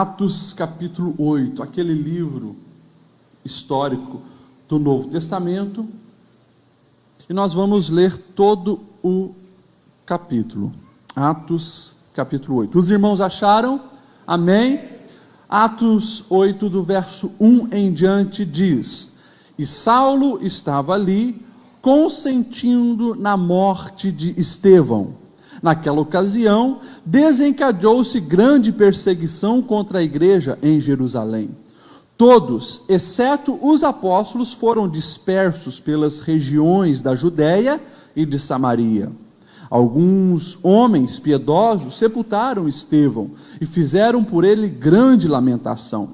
Atos capítulo 8, aquele livro histórico do Novo Testamento, e nós vamos ler todo o capítulo. Atos capítulo 8. Os irmãos acharam? Amém? Atos 8, do verso 1 em diante, diz: E Saulo estava ali, consentindo na morte de Estevão. Naquela ocasião, desencadeou-se grande perseguição contra a igreja em Jerusalém. Todos, exceto os apóstolos, foram dispersos pelas regiões da Judéia e de Samaria. Alguns homens piedosos sepultaram Estevão e fizeram por ele grande lamentação.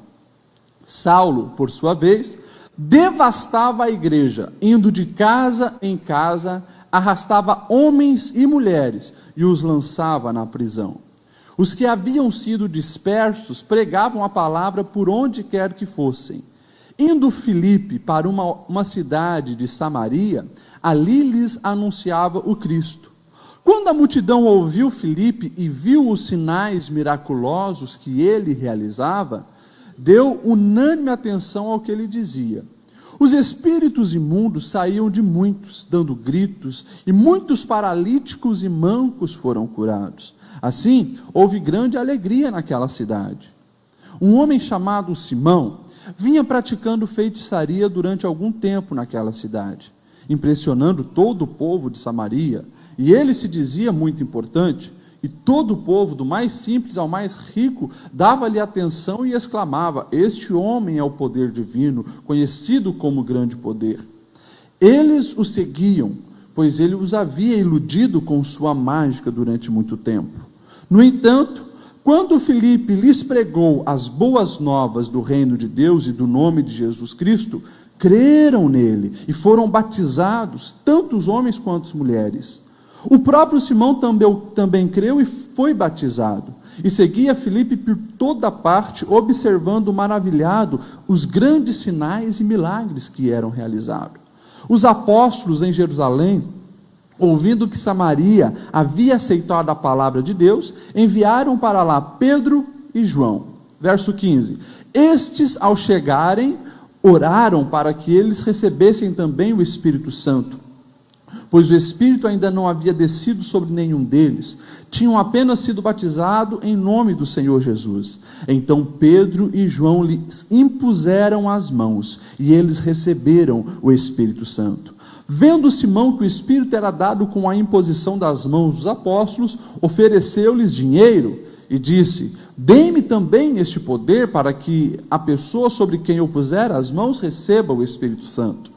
Saulo, por sua vez, devastava a igreja, indo de casa em casa, arrastava homens e mulheres e os lançava na prisão. Os que haviam sido dispersos pregavam a palavra por onde quer que fossem. Indo Filipe para uma cidade de Samaria, ali lhes anunciava o Cristo. Quando a multidão ouviu Filipe e viu os sinais miraculosos que ele realizava, deu unânime atenção ao que ele dizia. Os espíritos imundos saíam de muitos, dando gritos, e muitos paralíticos e mancos foram curados. Assim, houve grande alegria naquela cidade. Um homem chamado Simão vinha praticando feitiçaria durante algum tempo naquela cidade, impressionando todo o povo de Samaria, e ele se dizia muito importante. E todo o povo, do mais simples ao mais rico, dava-lhe atenção e exclamava: Este homem é o poder divino, conhecido como grande poder. Eles o seguiam, pois ele os havia iludido com sua mágica durante muito tempo. No entanto, quando Filipe lhes pregou as boas novas do reino de Deus e do nome de Jesus Cristo, creram nele e foram batizados, tanto os homens quanto as mulheres. O próprio Simão também creu e foi batizado, e seguia Filipe por toda parte, observando maravilhado os grandes sinais e milagres que eram realizados. Os apóstolos em Jerusalém, ouvindo que Samaria havia aceitado a palavra de Deus, enviaram para lá Pedro e João. Verso 15: Estes, ao chegarem, oraram para que eles recebessem também o Espírito Santo, pois o Espírito ainda não havia descido sobre nenhum deles, tinham apenas sido batizados em nome do Senhor Jesus. Então Pedro e João lhes impuseram as mãos, e eles receberam o Espírito Santo. Vendo Simão que o Espírito era dado com a imposição das mãos dos apóstolos, ofereceu-lhes dinheiro, e disse: Dê-me também este poder, para que a pessoa sobre quem eu puser as mãos receba o Espírito Santo.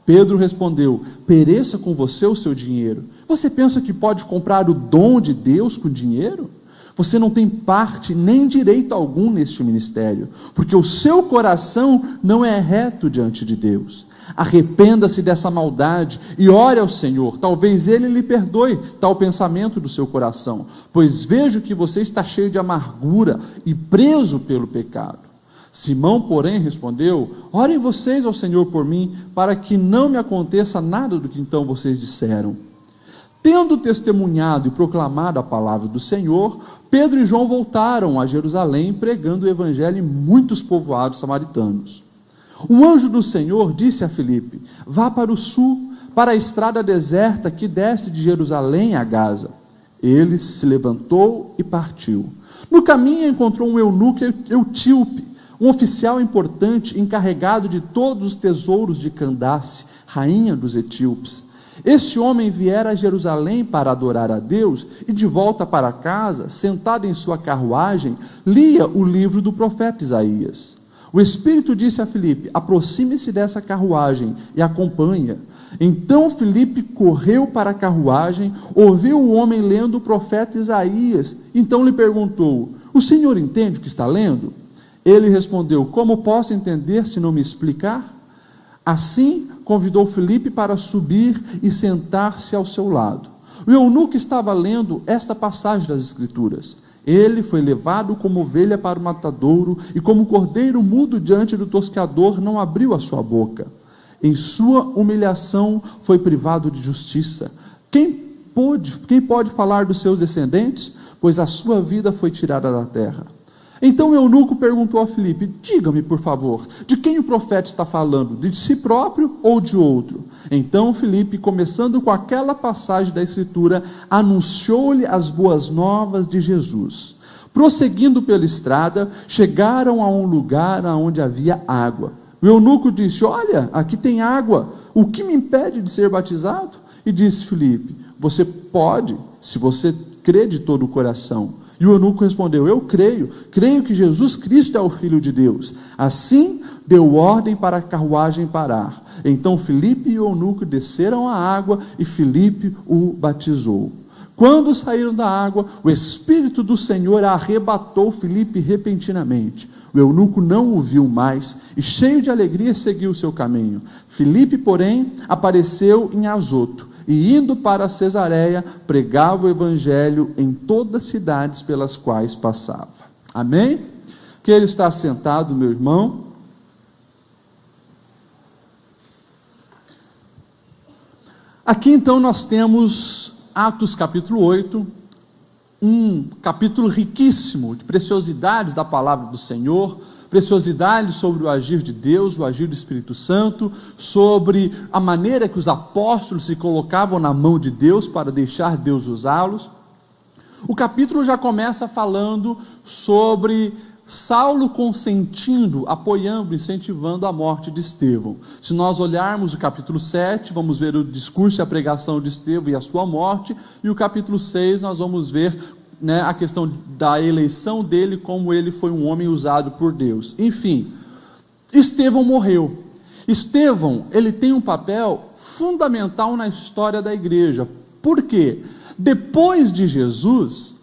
Pedro respondeu: Pereça com você o seu dinheiro. Você pensa que pode comprar o dom de Deus com dinheiro? Você não tem parte nem direito algum neste ministério, porque o seu coração não é reto diante de Deus. Arrependa-se dessa maldade e ore ao Senhor, talvez Ele lhe perdoe tal pensamento do seu coração, pois vejo que você está cheio de amargura e preso pelo pecado. Simão, porém, respondeu: Orem vocês ao Senhor por mim, para que não me aconteça nada do que então vocês disseram. Tendo testemunhado e proclamado a palavra do Senhor, Pedro e João voltaram a Jerusalém, pregando o evangelho em muitos povoados samaritanos. Um anjo do Senhor disse a Filipe: Vá para o sul, para a estrada deserta que desce de Jerusalém a Gaza. Ele se levantou e partiu. No caminho encontrou um eunuco etíope, um oficial importante encarregado de todos os tesouros de Candace, rainha dos etíopes. Este homem viera a Jerusalém para adorar a Deus, e de volta para casa, sentado em sua carruagem, lia o livro do profeta Isaías. O Espírito disse a Filipe: Aproxime-se dessa carruagem e acompanha. Então Filipe correu para a carruagem, ouviu o homem lendo o profeta Isaías, então lhe perguntou: O senhor entende o que está lendo? Ele respondeu: Como posso entender se não me explicar? Assim, convidou Filipe para subir e sentar-se ao seu lado. O eunuco estava lendo esta passagem das Escrituras: Ele foi levado como ovelha para o matadouro, e como cordeiro mudo diante do tosqueador não abriu a sua boca. Em sua humilhação foi privado de justiça. Quem pode falar dos seus descendentes? Pois a sua vida foi tirada da terra. Então o eunuco perguntou a Filipe: diga-me, por favor, de quem o profeta está falando? De si próprio ou de outro? Então Filipe, começando com aquela passagem da Escritura, anunciou-lhe as boas novas de Jesus. Prosseguindo pela estrada, chegaram a um lugar onde havia água. O eunuco disse: olha, aqui tem água, o que me impede de ser batizado? E disse Filipe: você pode, se você crê de todo o coração. E o eunuco respondeu: eu creio que Jesus Cristo é o Filho de Deus. Assim deu ordem para a carruagem parar. Então Filipe e o eunuco desceram à água e Filipe o batizou. Quando saíram da água, o Espírito do Senhor arrebatou Filipe repentinamente. O eunuco não o viu mais e, cheio de alegria, seguiu o seu caminho. Filipe, porém, apareceu em Azoto e, indo para Cesareia, pregava o evangelho em todas as cidades pelas quais passava. Amém? Que ele está sentado, meu irmão. Aqui então nós temos Atos capítulo 8, um capítulo riquíssimo de preciosidades da palavra do Senhor, preciosidades sobre o agir de Deus, o agir do Espírito Santo, sobre a maneira que os apóstolos se colocavam na mão de Deus para deixar Deus usá-los. O capítulo já começa falando sobre Saulo consentindo, apoiando, incentivando a morte de Estevão. Se nós olharmos o capítulo 7, vamos ver o discurso e a pregação de Estevão e a sua morte, e o capítulo 6 nós vamos ver a questão da eleição dele, como ele foi um homem usado por Deus. Enfim, Estevão morreu. Estevão, ele tem um papel fundamental na história da igreja. Por quê? Depois de Jesus,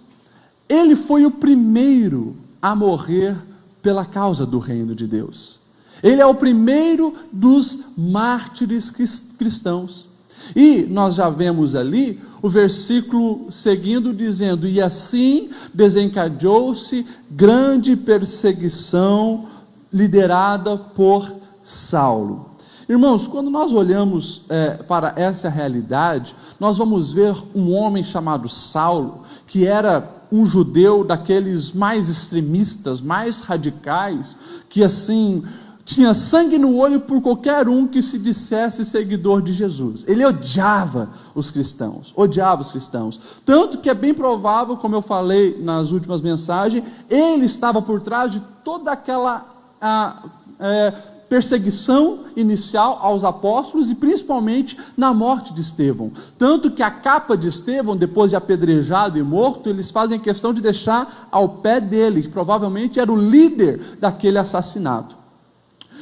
ele foi o primeiro a morrer pela causa do reino de Deus. Ele é o primeiro dos mártires cristãos. E nós já vemos ali o versículo seguindo dizendo: e assim desencadeou-se grande perseguição liderada por Saulo. Irmãos, quando nós olhamos para essa realidade, nós vamos ver um homem chamado Saulo, que era um judeu daqueles mais extremistas, mais radicais, que assim tinha sangue no olho por qualquer um que se dissesse seguidor de Jesus. Ele odiava os cristãos, tanto que é bem provável, como eu falei nas últimas mensagens, ele estava por trás de toda aquela perseguição inicial aos apóstolos e principalmente na morte de Estevão. Tanto que a capa de Estevão, depois de apedrejado e morto, eles fazem questão de deixar ao pé dele, que provavelmente era o líder daquele assassinato.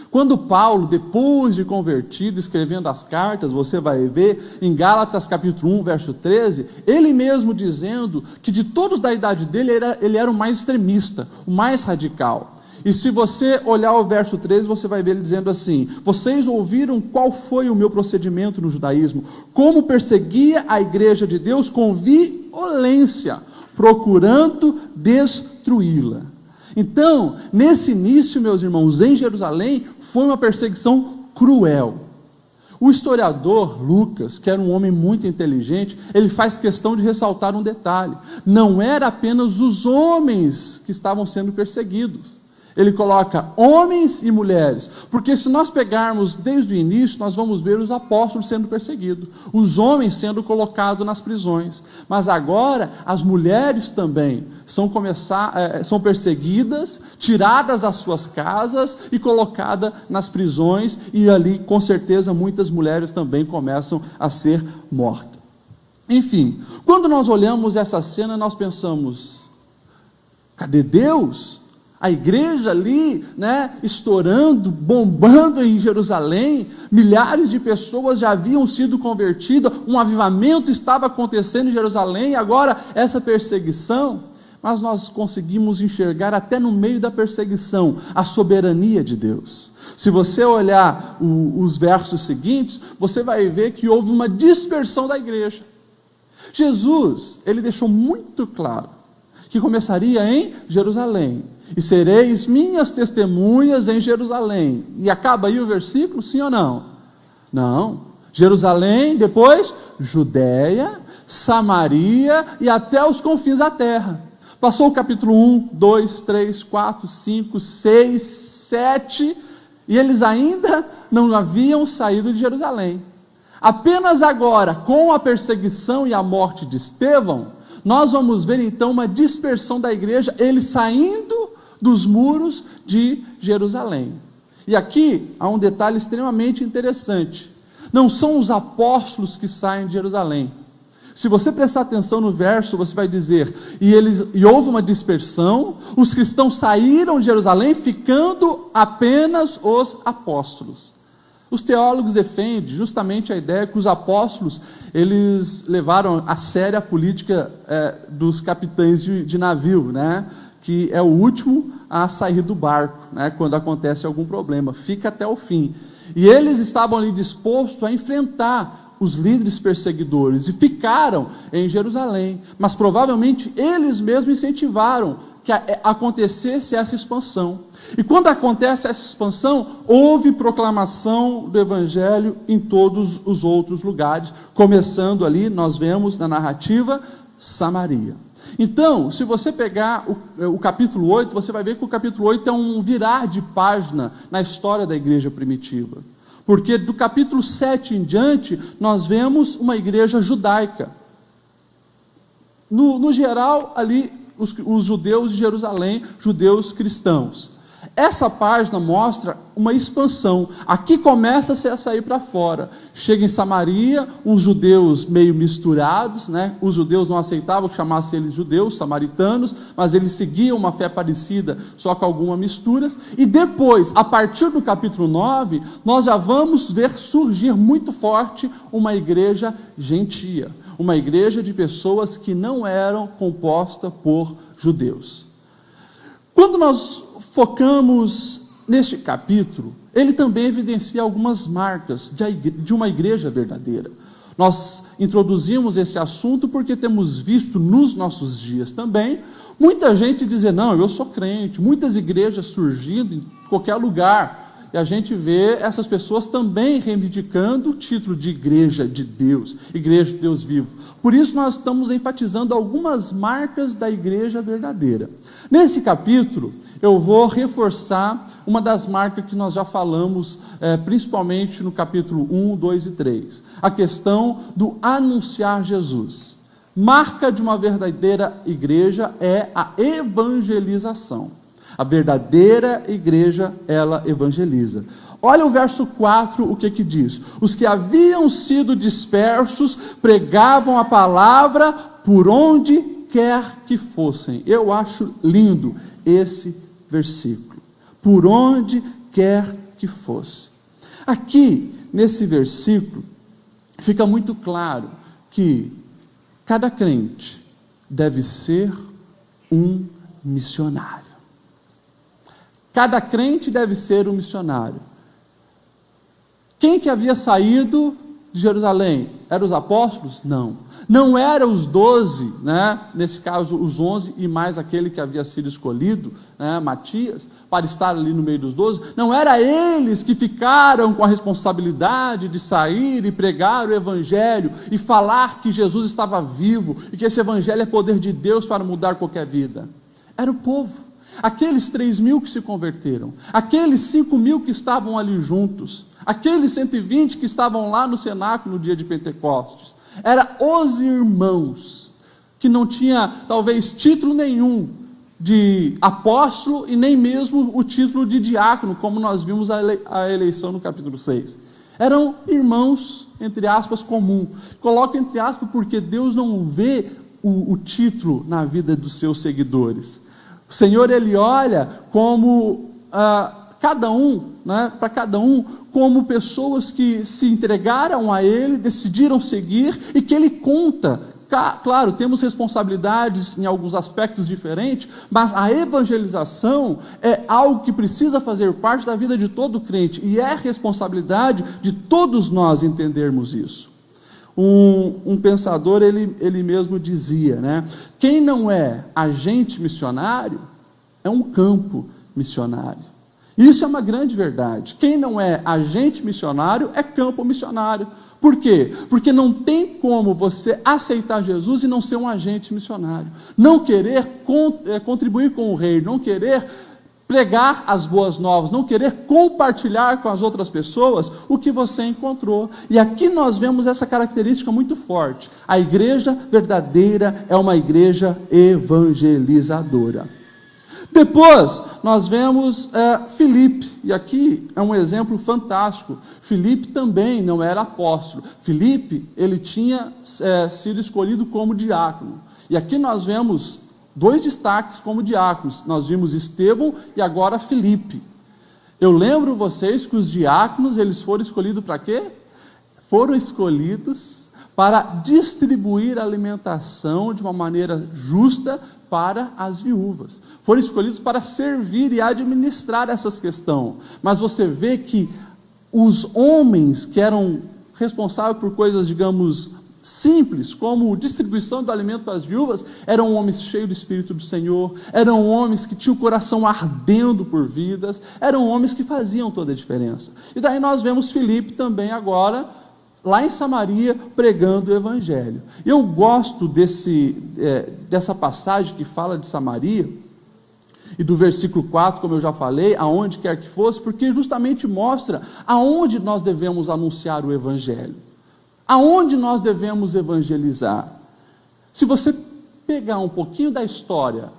Quando Paulo, depois de convertido, escrevendo as cartas, você vai ver em Gálatas capítulo 1, verso 13, ele mesmo dizendo que de todos da idade dele, ele era o mais extremista, o mais radical. E se você olhar o verso 13, você vai ver ele dizendo assim: vocês ouviram qual foi o meu procedimento no judaísmo, como perseguia a igreja de Deus com violência, procurando destruí-la. Então, nesse início, meus irmãos, em Jerusalém, foi uma perseguição cruel. O historiador Lucas, que era um homem muito inteligente, ele faz questão de ressaltar um detalhe: não era apenas os homens que estavam sendo perseguidos. Ele coloca homens e mulheres, porque se nós pegarmos desde o início, nós vamos ver os apóstolos sendo perseguidos, os homens sendo colocados nas prisões, mas agora as mulheres também são perseguidas, tiradas das suas casas e colocadas nas prisões, e ali com certeza muitas mulheres também começam a ser mortas. Enfim, quando nós olhamos essa cena, nós pensamos: cadê Deus? A igreja ali, estourando, bombando em Jerusalém, milhares de pessoas já haviam sido convertidas, um avivamento estava acontecendo em Jerusalém, e agora essa perseguição. Mas nós conseguimos enxergar até no meio da perseguição a soberania de Deus. Se você olhar os versos seguintes, você vai ver que houve uma dispersão da igreja. Jesus, ele deixou muito claro que começaria em Jerusalém, e sereis minhas testemunhas em Jerusalém. E acaba aí o versículo, sim ou não? Não. Jerusalém, depois Judéia, Samaria e até os confins da terra. Passou o capítulo 1, 2, 3, 4, 5, 6, 7, e eles ainda não haviam saído de Jerusalém. Apenas agora, com a perseguição e a morte de Estevão, nós vamos ver então uma dispersão da igreja, eles saindo dos muros de Jerusalém. E aqui há um detalhe extremamente interessante. Não são os apóstolos que saem de Jerusalém. Se você prestar atenção no verso, você vai dizer, e houve uma dispersão, os cristãos saíram de Jerusalém, ficando apenas os apóstolos. Os teólogos defendem justamente a ideia que os apóstolos, eles levaram a sério a política dos capitães de navio, né? Que é o último a sair do barco, né? Quando acontece algum problema, fica até o fim. E eles estavam ali dispostos a enfrentar os líderes perseguidores, e ficaram em Jerusalém, mas provavelmente eles mesmos incentivaram que acontecesse essa expansão. E quando acontece essa expansão, houve proclamação do Evangelho em todos os outros lugares, começando ali, nós vemos na narrativa, Samaria. Então, se você pegar o capítulo 8, você vai ver que o capítulo 8 é um virar de página na história da igreja primitiva. Porque do capítulo 7 em diante, nós vemos uma igreja judaica. No geral, ali, os judeus de Jerusalém, judeus cristãos. Essa página mostra uma expansão. Aqui começa-se a sair para fora. Chega em Samaria, uns judeus meio misturados, né? Os judeus não aceitavam que chamasse eles judeus, samaritanos, mas eles seguiam uma fé parecida, só com algumas misturas. E depois, a partir do capítulo 9, nós já vamos ver surgir muito forte uma igreja gentia. Uma igreja de pessoas que não eram composta por judeus. Quando nós focamos neste capítulo, ele também evidencia algumas marcas de uma igreja verdadeira. Nós introduzimos esse assunto porque temos visto nos nossos dias também, muita gente dizer, não, eu sou crente, muitas igrejas surgindo em qualquer lugar, e a gente vê essas pessoas também reivindicando o título de igreja de Deus vivo. Por isso nós estamos enfatizando algumas marcas da igreja verdadeira. Nesse capítulo, eu vou reforçar uma das marcas que nós já falamos, principalmente no capítulo 1, 2 e 3. A questão do anunciar Jesus. Marca de uma verdadeira igreja é a evangelização. A verdadeira igreja, ela evangeliza. Olha o verso 4, o que diz? Os que haviam sido dispersos pregavam a palavra por onde quer que fossem. Eu acho lindo esse versículo. Por onde quer que fosse. Aqui, nesse versículo, fica muito claro que cada crente deve ser um missionário. Cada crente deve ser um missionário. Quem que havia saído de Jerusalém? Eram os apóstolos? Não. Não eram os 12, né? Nesse caso os 11 e mais aquele que havia sido escolhido, né? Matias, para estar ali no meio dos 12. Não era eles que ficaram com a responsabilidade de sair e pregar o evangelho e falar que Jesus estava vivo e que esse evangelho é poder de Deus para mudar qualquer vida. Era o povo. Aqueles 3.000 que se converteram, aqueles 5.000 que estavam ali juntos, aqueles 120 que estavam lá no cenáculo no dia de Pentecostes, eram os irmãos, que não tinha talvez título nenhum de apóstolo e nem mesmo o título de diácono, como nós vimos a eleição no capítulo 6. Eram irmãos, entre aspas, comum. Coloco entre aspas porque Deus não vê o título na vida dos seus seguidores. O Senhor, Ele olha como cada um, né, para cada um, como pessoas que se entregaram a Ele, decidiram seguir, e que Ele conta. Claro, temos responsabilidades em alguns aspectos diferentes, mas a evangelização é algo que precisa fazer parte da vida de todo crente, e é responsabilidade de todos nós entendermos isso. Um pensador, ele mesmo dizia, né? Quem não é agente missionário, é um campo missionário. Isso é uma grande verdade. Quem não é agente missionário, é campo missionário. Por quê? Porque não tem como você aceitar Jesus e não ser um agente missionário. Não querer contribuir com o reino, não querer pregar as boas novas, não querer compartilhar com as outras pessoas o que você encontrou. E aqui nós vemos essa característica muito forte. A igreja verdadeira é uma igreja evangelizadora. Depois, nós vemos Filipe, e aqui é um exemplo fantástico. Filipe também não era apóstolo. Filipe, ele tinha sido escolhido como diácono. E aqui nós vemos 2 destaques como diáconos. Nós vimos Estevão e agora Filipe. Eu lembro vocês que os diáconos, eles foram escolhidos para quê? Foram escolhidos para distribuir alimentação de uma maneira justa para as viúvas. Foram escolhidos para servir e administrar essas questões. Mas você vê que os homens que eram responsáveis por coisas, digamos, simples, como distribuição do alimento para as viúvas, eram homens cheios do Espírito do Senhor, eram homens que tinham o coração ardendo por vidas, eram homens que faziam toda a diferença. E daí nós vemos Filipe também agora, lá em Samaria, pregando o Evangelho. Eu gosto dessa passagem que fala de Samaria, e do versículo 4, como eu já falei, aonde quer que fosse, porque justamente mostra aonde nós devemos anunciar o Evangelho, aonde nós devemos evangelizar. Se você pegar um pouquinho da história,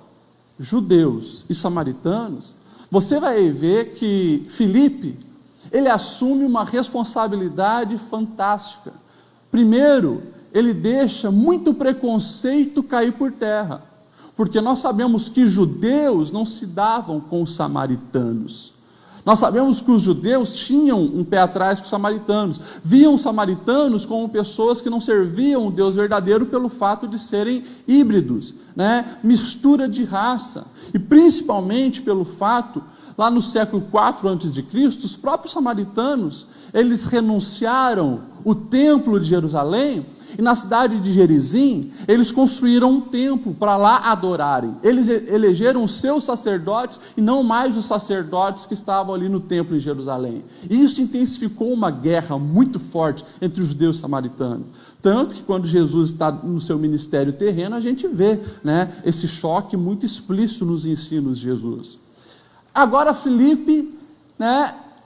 judeus e samaritanos, você vai ver que Filipe, ele assume uma responsabilidade fantástica. Primeiro, ele deixa muito preconceito cair por terra, porque nós sabemos que judeus não se davam com os samaritanos. Nós sabemos que os judeus tinham um pé atrás com os samaritanos, viam os samaritanos como pessoas que não serviam o Deus verdadeiro pelo fato de serem híbridos, mistura de raça, e principalmente pelo fato, lá no século IV a.C., os próprios samaritanos, eles renunciaram o templo de Jerusalém, e na cidade de Gerizim, eles construíram um templo para lá adorarem. Eles elegeram os seus sacerdotes e não mais os sacerdotes que estavam ali no templo em Jerusalém. E isso intensificou uma guerra muito forte entre os judeus e os samaritanos. Tanto que quando Jesus está no seu ministério terreno, a gente vê esse choque muito explícito nos ensinos de Jesus. Agora Filipe,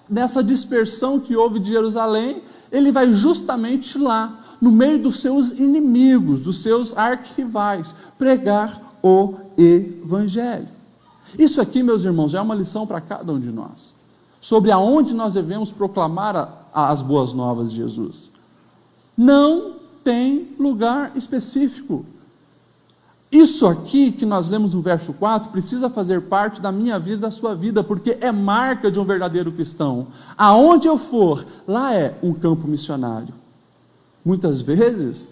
nessa dispersão que houve de Jerusalém, ele vai justamente lá, no meio dos seus inimigos, dos seus arquirrivais, pregar o Evangelho. Isso aqui, meus irmãos, já é uma lição para cada um de nós, sobre aonde nós devemos proclamar as boas novas de Jesus. Não tem lugar específico. Isso aqui que nós lemos no verso 4, precisa fazer parte da minha vida e da sua vida, porque é marca de um verdadeiro cristão. Aonde eu for, lá é um campo missionário. Muitas vezes,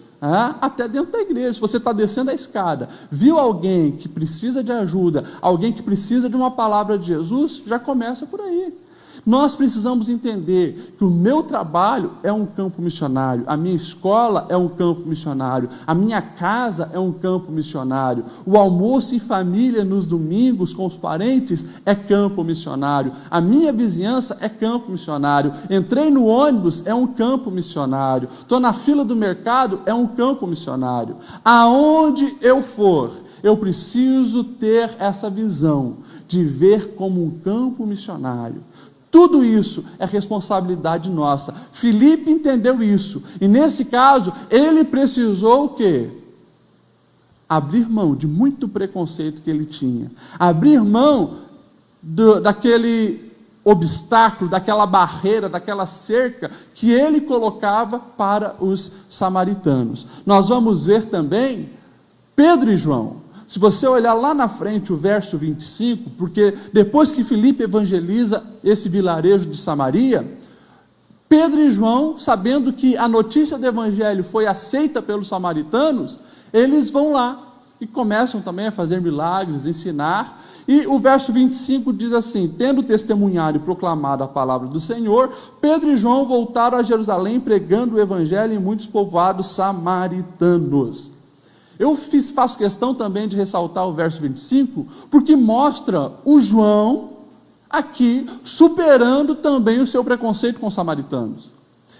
até dentro da igreja, se você está descendo a escada, viu alguém que precisa de ajuda, alguém que precisa de uma palavra de Jesus, já começa por aí. Nós precisamos entender que o meu trabalho é um campo missionário, a minha escola é um campo missionário, a minha casa é um campo missionário, o almoço em família nos domingos com os parentes é campo missionário, a minha vizinhança é campo missionário, entrei no ônibus é um campo missionário, estou na fila do mercado é um campo missionário. Aonde eu for, eu preciso ter essa visão de ver como um campo missionário. Tudo isso é responsabilidade nossa. Filipe entendeu isso. E nesse caso, ele precisou o quê? Abrir mão de muito preconceito que ele tinha. Abrir mão daquele obstáculo, daquela barreira, daquela cerca que ele colocava para os samaritanos. Nós vamos ver também Pedro e João. Se você olhar lá na frente o verso 25, porque depois que Filipe evangeliza esse vilarejo de Samaria, Pedro e João, sabendo que a notícia do evangelho foi aceita pelos samaritanos, eles vão lá e começam também a fazer milagres, ensinar, e o verso 25 diz assim: tendo testemunhado e proclamado a palavra do Senhor, Pedro e João voltaram a Jerusalém pregando o evangelho em muitos povoados samaritanos. Eu faço questão também de ressaltar o verso 25, porque mostra o João aqui superando também o seu preconceito com os samaritanos.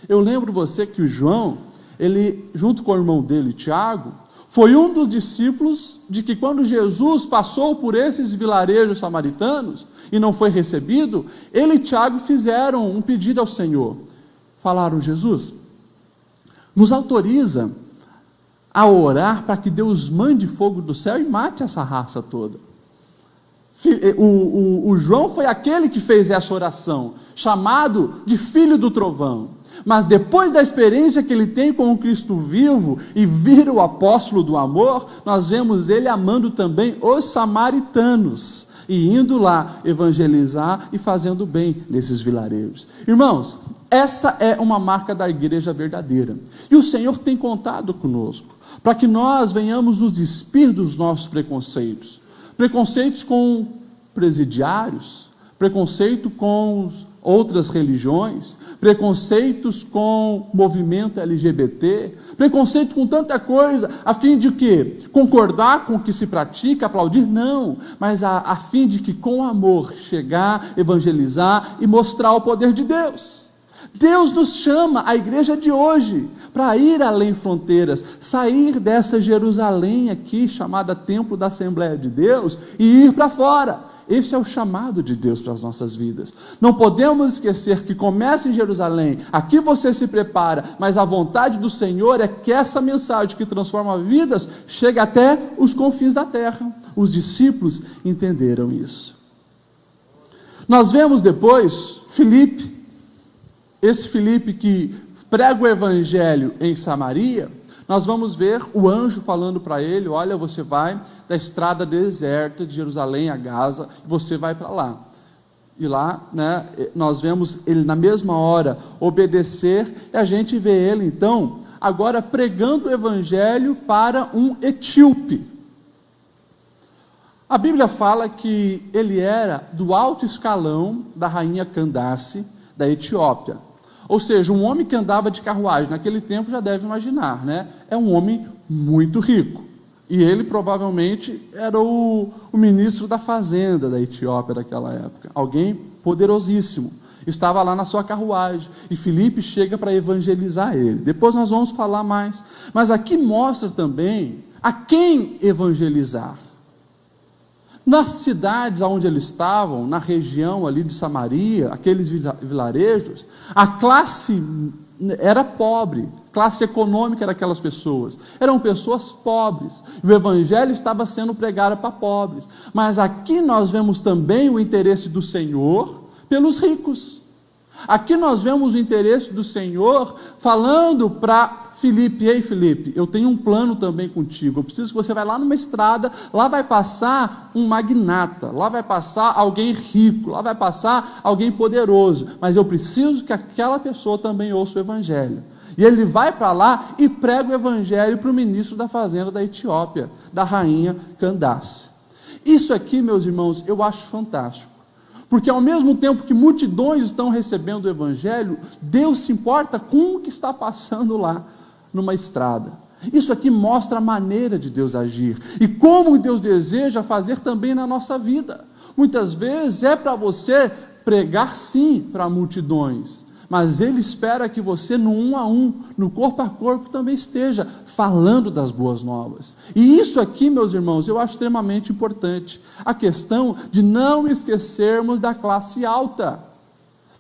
Eu lembro você que o João, ele, junto com o irmão dele, Tiago, foi um dos discípulos de que quando Jesus passou por esses vilarejos samaritanos e não foi recebido, ele e Tiago fizeram um pedido ao Senhor. Falaram: Jesus, nos autoriza a orar para que Deus mande fogo do céu e mate essa raça toda. O João foi aquele que fez essa oração, chamado de filho do trovão. Mas depois da experiência que ele tem com o Cristo vivo e vira o apóstolo do amor, nós vemos ele amando também os samaritanos e indo lá evangelizar e fazendo bem nesses vilarejos. Irmãos, essa é uma marca da igreja verdadeira. E o Senhor tem contado conosco para que nós venhamos nos despir dos nossos preconceitos. Preconceitos com presidiários, preconceito com outras religiões, preconceitos com movimento LGBT, preconceito com tanta coisa, a fim de que concordar com o que se pratica, aplaudir, não, mas a fim de que com amor chegar, evangelizar e mostrar o poder de Deus. Deus nos chama, a igreja de hoje, para ir além fronteiras, sair dessa Jerusalém aqui, chamada Templo da Assembleia de Deus, e ir para fora. Esse é o chamado de Deus para as nossas vidas. Não podemos esquecer que começa em Jerusalém, aqui você se prepara, mas a vontade do Senhor é que essa mensagem que transforma vidas chegue até os confins da terra. Os discípulos entenderam isso. Nós vemos depois Filipe, esse Filipe que prega o evangelho em Samaria. Nós vamos ver o anjo falando para ele: olha, você vai da estrada deserta de Jerusalém a Gaza, você vai para lá. E lá, né, nós vemos ele na mesma hora obedecer, e a gente vê ele então, agora pregando o evangelho para um etíope. A Bíblia fala que ele era do alto escalão da rainha Candace, da Etiópia. Ou seja, um homem que andava de carruagem, naquele tempo já deve imaginar, né? É um homem muito rico. E ele provavelmente era o ministro da fazenda da Etiópia daquela época. Alguém poderosíssimo. Estava lá na sua carruagem. E Filipe chega para evangelizar ele. Depois nós vamos falar mais. Mas aqui mostra também a quem evangelizar. Nas cidades onde eles estavam, na região ali de Samaria, aqueles vilarejos, a classe era pobre, classe econômica daquelas pessoas, eram pessoas pobres, e o evangelho estava sendo pregado para pobres, mas aqui nós vemos também o interesse do Senhor pelos ricos. Aqui nós vemos o interesse do Senhor falando para Filipe: ei Filipe, eu tenho um plano também contigo, eu preciso que você vá lá numa estrada, lá vai passar um magnata, lá vai passar alguém rico, lá vai passar alguém poderoso, mas eu preciso que aquela pessoa também ouça o evangelho. E ele vai para lá e prega o evangelho para o ministro da fazenda da Etiópia, da rainha Candace. Isso aqui, meus irmãos, eu acho fantástico. Porque ao mesmo tempo que multidões estão recebendo o evangelho, Deus se importa com o que está passando lá numa estrada. Isso aqui mostra a maneira de Deus agir e como Deus deseja fazer também na nossa vida. Muitas vezes é para você pregar sim para multidões, mas Ele espera que você no um a um, no corpo a corpo também esteja falando das boas novas. E isso aqui, meus irmãos, eu acho extremamente importante, a questão de não esquecermos da classe alta.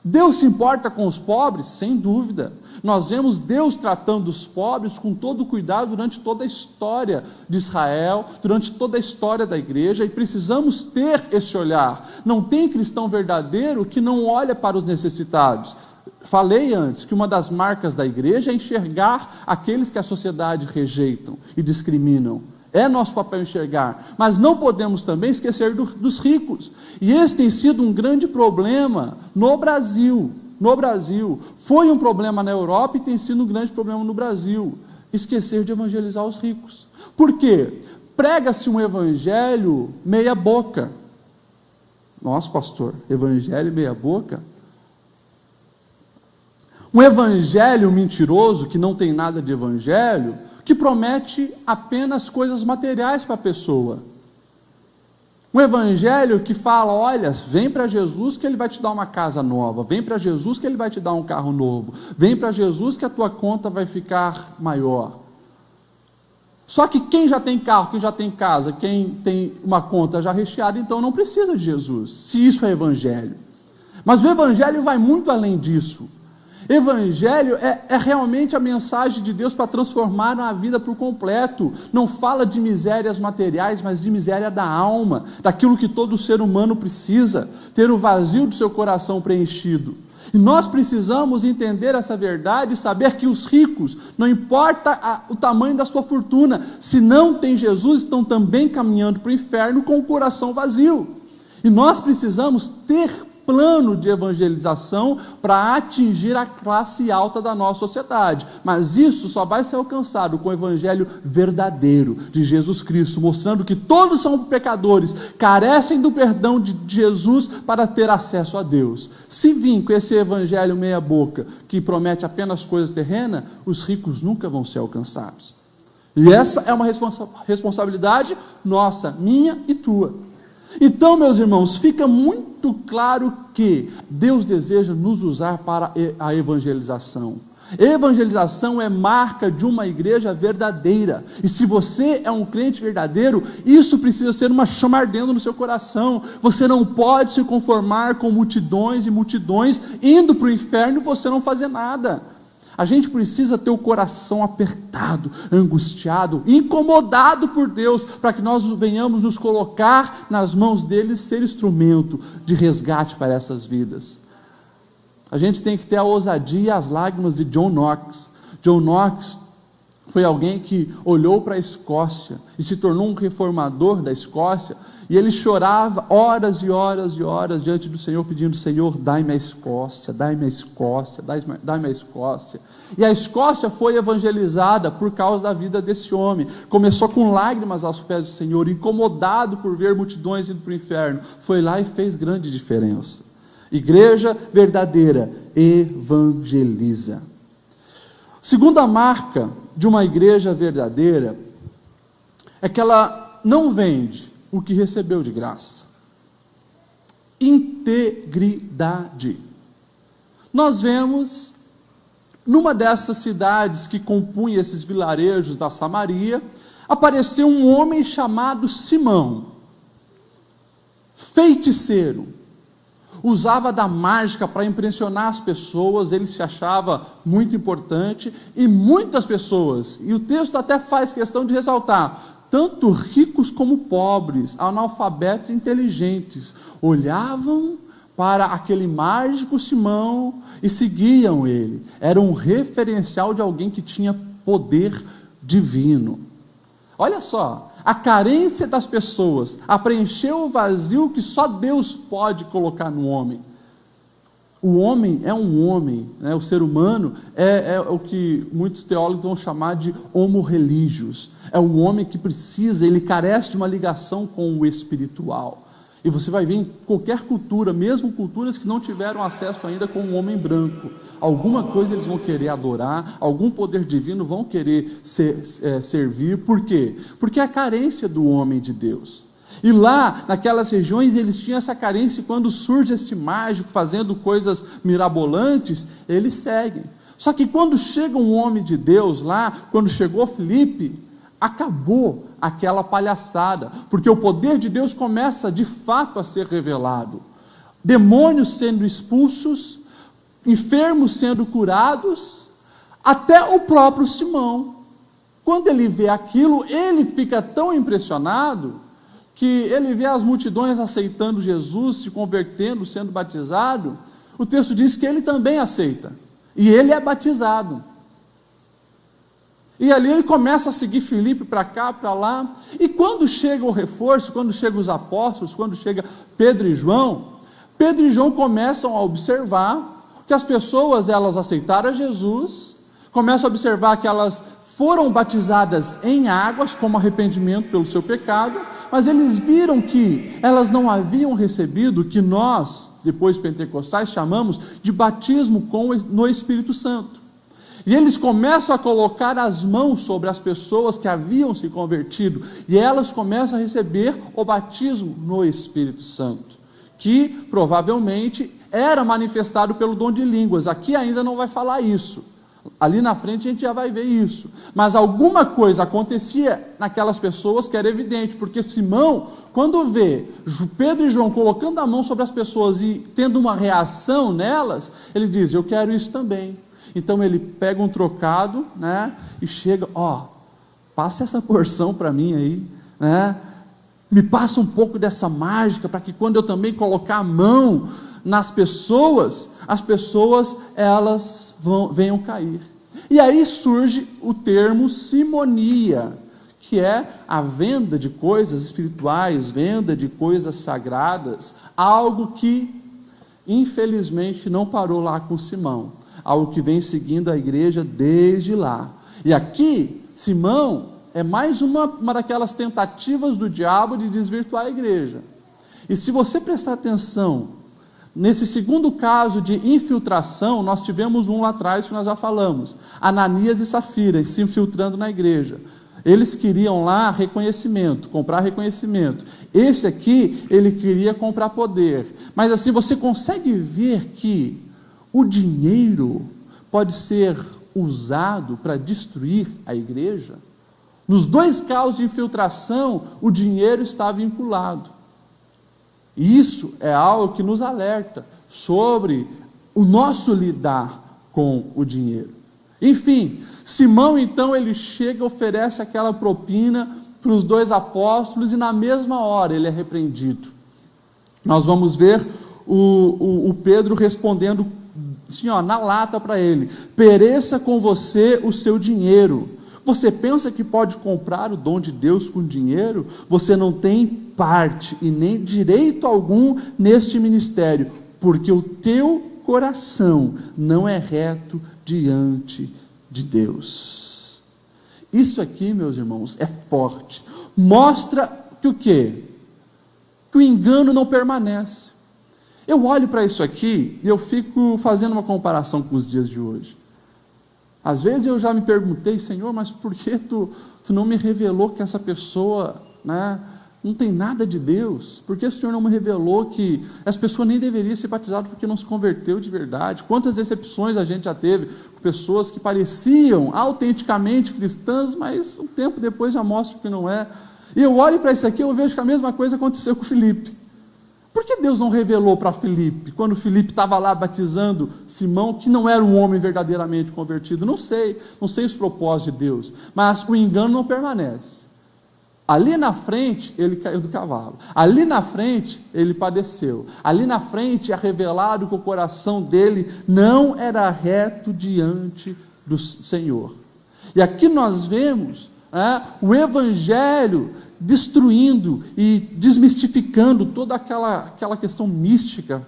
Deus se importa com os pobres? Sem dúvida. Nós vemos Deus tratando os pobres com todo cuidado durante toda a história de Israel, durante toda a história da igreja, e precisamos ter esse olhar. Não tem cristão verdadeiro que não olha para os necessitados. Falei antes que uma das marcas da igreja é enxergar aqueles que a sociedade rejeitam e discriminam. É nosso papel enxergar, mas não podemos também esquecer dos ricos. E esse tem sido um grande problema no Brasil. No Brasil. Foi um problema na Europa e tem sido um grande problema no Brasil. Esquecer de evangelizar os ricos. Por quê? Prega-se um evangelho meia boca. Nossa, pastor, evangelho meia boca? Um evangelho mentiroso, que não tem nada de evangelho, que promete apenas coisas materiais para a pessoa. Um evangelho que fala, olha, vem para Jesus que Ele vai te dar uma casa nova, vem para Jesus que Ele vai te dar um carro novo, vem para Jesus que a tua conta vai ficar maior. Só que quem já tem carro, quem já tem casa, quem tem uma conta já recheada, então não precisa de Jesus, se isso é evangelho. Mas o evangelho vai muito além disso. Evangelho é realmente a mensagem de Deus para transformar a vida por completo. Não fala de misérias materiais, mas de miséria da alma, daquilo que todo ser humano precisa, ter o vazio do seu coração preenchido. E nós precisamos entender essa verdade e saber que os ricos, não importa o tamanho da sua fortuna, se não tem Jesus, estão também caminhando para o inferno com o coração vazio. E nós precisamos ter plano de evangelização para atingir a classe alta da nossa sociedade, mas isso só vai ser alcançado com o evangelho verdadeiro de Jesus Cristo, mostrando que todos são pecadores, carecem do perdão de Jesus para ter acesso a Deus. Se vir com esse evangelho meia boca, que promete apenas coisas terrenas, os ricos nunca vão ser alcançados. E essa é uma responsabilidade nossa, minha e tua. Então, meus irmãos, fica muito claro que Deus deseja nos usar para a evangelização. Evangelização é marca de uma igreja verdadeira. E se você é um crente verdadeiro, isso precisa ser uma chama ardendo no seu coração. Você não pode se conformar com multidões e multidões indo para o inferno e você não fazer nada. A gente precisa ter o coração apertado, angustiado, incomodado por Deus, para que nós venhamos nos colocar nas mãos dele, ser instrumento de resgate para essas vidas. A gente tem que ter a ousadia e as lágrimas de John Knox. John Knox foi alguém que olhou para a Escócia e se tornou um reformador da Escócia, e ele chorava horas e horas e horas diante do Senhor, pedindo: Senhor, dai-me a Escócia, dai-me a Escócia, dai-me a Escócia. E a Escócia foi evangelizada por causa da vida desse homem. Começou com lágrimas aos pés do Senhor, incomodado por ver multidões indo para o inferno, foi lá e fez grande diferença. Igreja verdadeira evangeliza. Segunda marca de uma igreja verdadeira é que ela não vende o que recebeu de graça. Integridade. Nós vemos numa dessas cidades que compunha esses vilarejos da Samaria, apareceu um homem chamado Simão, feiticeiro. Usava da mágica para impressionar as pessoas, ele se achava muito importante, e muitas pessoas, e o texto até faz questão de ressaltar, tanto ricos como pobres, analfabetos e inteligentes, olhavam para aquele mágico Simão e seguiam ele. Era um referencial de alguém que tinha poder divino. Olha só, a carência das pessoas a preencher o vazio que só Deus pode colocar no homem. O homem é um homem, né? O ser humano é o que muitos teólogos vão chamar de homo religioso. É um homem que precisa, ele carece de uma ligação com o espiritual. E você vai ver em qualquer cultura, mesmo culturas que não tiveram acesso ainda com um homem branco, alguma coisa eles vão querer adorar, algum poder divino vão querer servir. Por quê? Porque é a carência do homem de Deus. E lá, naquelas regiões, eles tinham essa carência, e quando surge esse mágico fazendo coisas mirabolantes, eles seguem. Só que quando chega um homem de Deus lá, quando chegou Filipe, acabou aquela palhaçada, porque o poder de Deus começa de fato a ser revelado. Demônios sendo expulsos, enfermos sendo curados, até o próprio Simão. Quando ele vê aquilo, ele fica tão impressionado, que ele vê as multidões aceitando Jesus, se convertendo, sendo batizado. O texto diz que ele também aceita, e ele é batizado. E ali ele começa a seguir Filipe para cá, para lá. E quando chega o reforço, quando chegam os apóstolos, quando chega Pedro e João começam a observar que as pessoas, elas aceitaram Jesus, começam a observar que elas foram batizadas em águas, como arrependimento pelo seu pecado, mas eles viram que elas não haviam recebido o que nós, depois pentecostais, chamamos de batismo no Espírito Santo. E eles começam a colocar as mãos sobre as pessoas que haviam se convertido, e elas começam a receber o batismo no Espírito Santo, que provavelmente era manifestado pelo dom de línguas. Aqui ainda não vai falar isso. Ali na frente a gente já vai ver isso. Mas alguma coisa acontecia naquelas pessoas que era evidente, porque Simão, quando vê Pedro e João colocando a mão sobre as pessoas e tendo uma reação nelas, ele diz: eu quero isso também. Então ele pega um trocado, né, e chega: passa essa porção para mim aí, né, me passa um pouco dessa mágica, para que quando eu também colocar a mão nas pessoas, as pessoas elas venham cair. E aí surge o termo simonia, que é a venda de coisas espirituais, venda de coisas sagradas, algo que infelizmente não parou lá com Simão, algo que vem seguindo a igreja desde lá. E aqui Simão é mais uma daquelas tentativas do diabo de desvirtuar a igreja. E se você prestar atenção, nesse segundo caso de infiltração, nós tivemos um lá atrás que nós já falamos, Ananias e Safira se infiltrando na igreja. Eles queriam lá reconhecimento, comprar reconhecimento. Esse aqui, ele queria comprar poder. Mas assim, você consegue ver que o dinheiro pode ser usado para destruir a igreja? Nos dois casos de infiltração, o dinheiro está vinculado. E isso é algo que nos alerta sobre o nosso lidar com o dinheiro. Enfim, Simão então ele chega, oferece aquela propina para os dois apóstolos e na mesma hora ele é repreendido. Nós vamos ver o Pedro respondendo assim, na lata para ele: pereça com você o seu dinheiro. Você pensa que pode comprar o dom de Deus com dinheiro? Você não tem parte e nem direito algum neste ministério, porque o teu coração não é reto diante de Deus. Isso aqui, meus irmãos, é forte. Mostra que o quê? Que o engano não permanece. Eu olho para isso aqui e eu fico fazendo uma comparação com os dias de hoje. Às vezes eu já me perguntei: Senhor, mas por que tu não me revelou que essa pessoa, né, não tem nada de Deus? Por que o Senhor não me revelou que essa pessoa nem deveria ser batizada porque não se converteu de verdade? Quantas decepções a gente já teve com pessoas que pareciam autenticamente cristãs, mas um tempo depois já mostram que não é. E eu olho para isso aqui e eu vejo que a mesma coisa aconteceu com Filipe. Por que Deus não revelou para Filipe, quando Filipe estava lá batizando Simão, que não era um homem verdadeiramente convertido? Não sei os propósitos de Deus, mas o engano não permanece. Ali na frente ele caiu do cavalo, ali na frente ele padeceu, ali na frente é revelado que o coração dele não era reto diante do Senhor. E aqui nós vemos o Evangelho destruindo e desmistificando toda aquela questão mística,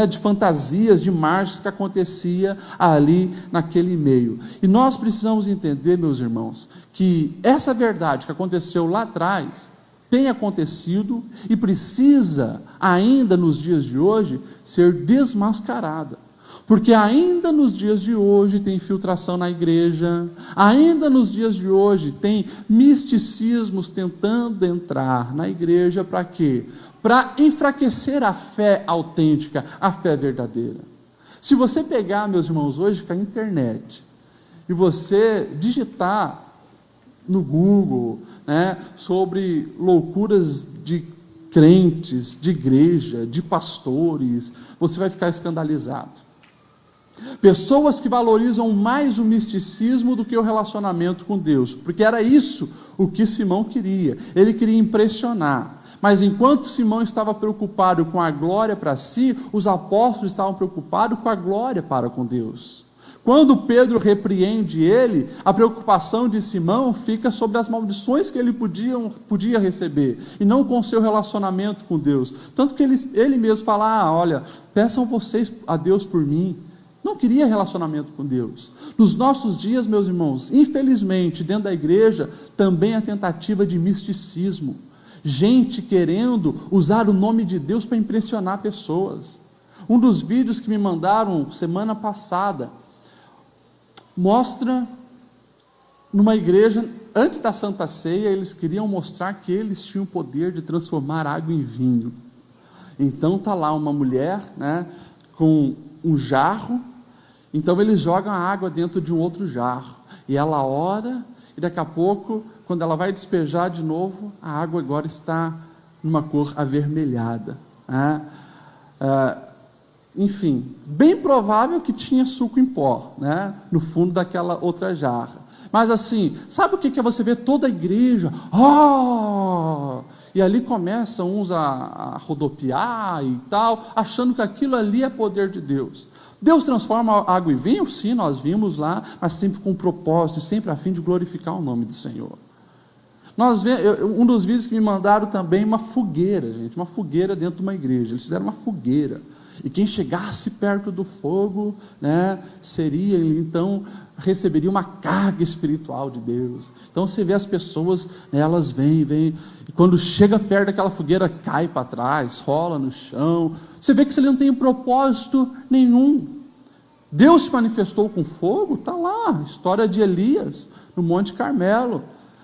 de fantasias, de marchas que acontecia ali naquele meio. E nós precisamos entender, meus irmãos, que essa verdade que aconteceu lá atrás tem acontecido e precisa ainda nos dias de hoje ser desmascarada. Porque ainda nos dias de hoje tem infiltração na igreja, ainda nos dias de hoje tem misticismos tentando entrar na igreja para quê? Para enfraquecer a fé autêntica, a fé verdadeira. Se você pegar, meus irmãos, hoje com a internet, e você digitar no Google, sobre loucuras de crentes, de igreja, de pastores, você vai ficar escandalizado. Pessoas que valorizam mais o misticismo do que o relacionamento com Deus, porque era isso o que Simão queria. Ele queria impressionar, mas enquanto Simão estava preocupado com a glória para si, os apóstolos estavam preocupados com a glória para com Deus. Quando Pedro repreende a preocupação de Simão fica sobre as maldições que ele podia receber, e não com o seu relacionamento com Deus. Tanto que ele mesmo fala: olha, peçam vocês a Deus por mim. Não queria relacionamento com Deus. Nos nossos dias, meus irmãos, infelizmente, dentro da igreja, também a tentativa de misticismo. Gente querendo usar o nome de Deus para impressionar pessoas. Um dos vídeos que me mandaram semana passada, mostra numa igreja, antes da Santa Ceia, eles queriam mostrar que eles tinham o poder de transformar água em vinho. Então está lá uma mulher, né, com um jarro, então eles jogam a água dentro de um outro jarro, e ela ora, e daqui a pouco, quando ela vai despejar de novo, a água agora está numa cor avermelhada, né? Enfim, bem provável que tinha suco em pó, né, no fundo daquela outra jarra. Mas assim, sabe o que é você ver toda a igreja? Oh! E ali começam uns a rodopiar e tal, achando que aquilo ali é poder de Deus. Deus transforma água em vinho? Sim, nós vimos lá, mas sempre com propósito, sempre a fim de glorificar o nome do Senhor. Um dos vídeos que me mandaram também, uma fogueira, gente, uma fogueira dentro de uma igreja. Eles fizeram uma fogueira, e quem chegasse perto do fogo, né, então receberia uma carga espiritual de Deus. Então você vê as pessoas, né, elas vêm, e quando chega perto daquela fogueira, cai para trás, rola no chão. Você vê que isso ali não tem propósito nenhum. Deus se manifestou com fogo, está lá, história de Elias, no Monte Carmelo,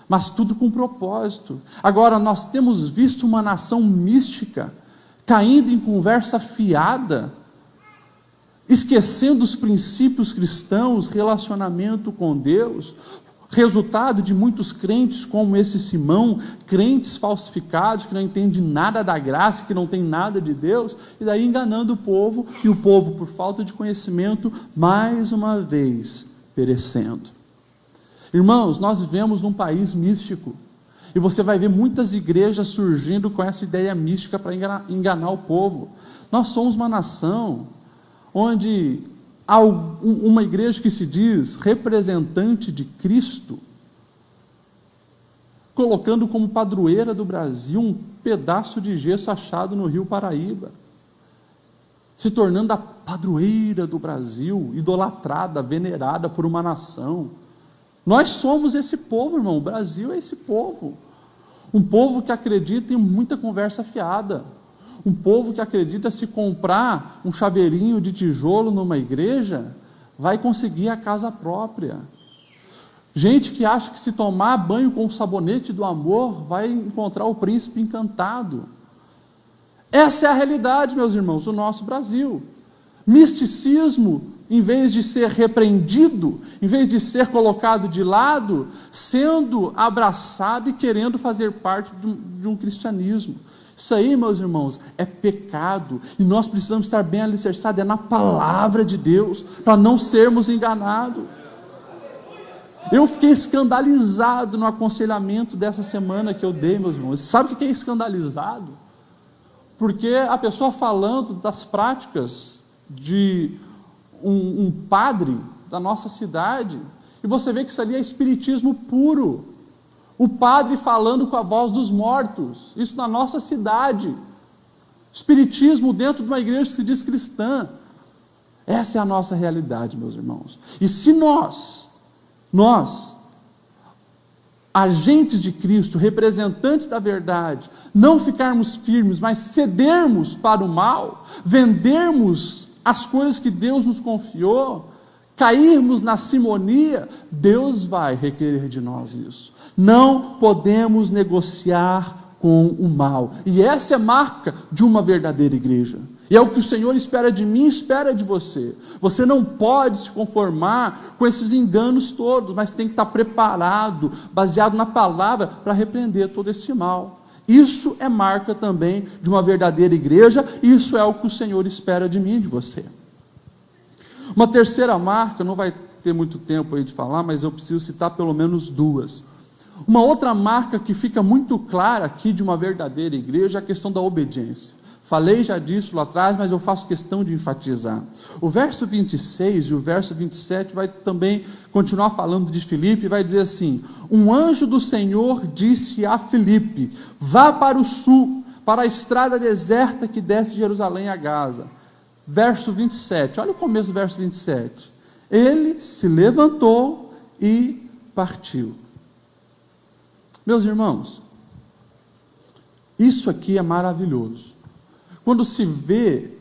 mas tudo com propósito. Agora, nós temos visto uma nação mística, caindo em conversa fiada, esquecendo os princípios cristãos, relacionamento com Deus, resultado de muitos crentes como esse Simão, crentes falsificados, que não entendem nada da graça, que não tem nada de Deus, e daí enganando o povo, e o povo, por falta de conhecimento, mais uma vez perecendo. Irmãos, nós vivemos num país místico, e você vai ver muitas igrejas surgindo com essa ideia mística para enganar o povo. Nós somos uma nação onde há uma igreja que se diz representante de Cristo, colocando como padroeira do Brasil um pedaço de gesso achado no Rio Paraíba, se tornando a padroeira do Brasil, idolatrada, venerada por uma nação. Nós somos esse povo, irmão. O Brasil é esse povo. Um povo que acredita em muita conversa fiada. Um povo que acredita, se comprar um chaveirinho de tijolo numa igreja, vai conseguir a casa própria. Gente que acha que se tomar banho com o sabonete do amor, vai encontrar o príncipe encantado. Essa é a realidade, meus irmãos, do nosso Brasil. Misticismo, em vez de ser repreendido, em vez de ser colocado de lado, sendo abraçado e querendo fazer parte de um cristianismo. Isso aí, meus irmãos, é pecado, e nós precisamos estar bem alicerçados na palavra de Deus, para não sermos enganados. Eu fiquei escandalizado no aconselhamento dessa semana que eu dei, meus irmãos. Sabe o que é escandalizado? Porque a pessoa falando das práticas de um padre da nossa cidade, e você vê que isso ali é espiritismo puro. O padre falando com a voz dos mortos, isso na nossa cidade. Espiritismo dentro de uma igreja que se diz cristã. Essa é a nossa realidade, meus irmãos. E se nós, agentes de Cristo, representantes da verdade, não ficarmos firmes, mas cedermos para o mal, vendermos as coisas que Deus nos confiou, cairmos na simonia, Deus vai requerer de nós isso. Não podemos negociar com o mal, e essa é a marca de uma verdadeira igreja, e é o que o Senhor espera de mim, espera de você. Você não pode se conformar com esses enganos todos, mas tem que estar preparado, baseado na palavra, para repreender todo esse mal. Isso é marca também de uma verdadeira igreja, isso é o que o Senhor espera de mim e de você. Uma terceira marca, não vai ter muito tempo aí de falar, mas eu preciso citar pelo menos duas. Uma outra marca que fica muito clara aqui de uma verdadeira igreja é a questão da obediência. Falei já disso lá atrás, mas eu faço questão de enfatizar. O verso 26 e o verso 27 vai também continuar falando de Filipe, e vai dizer assim: um anjo do Senhor disse a Filipe: vá para o sul, para a estrada deserta que desce de Jerusalém a Gaza. Verso 27, olha o começo do verso 27. Ele se levantou e partiu. Meus irmãos, isso aqui é maravilhoso. Quando se vê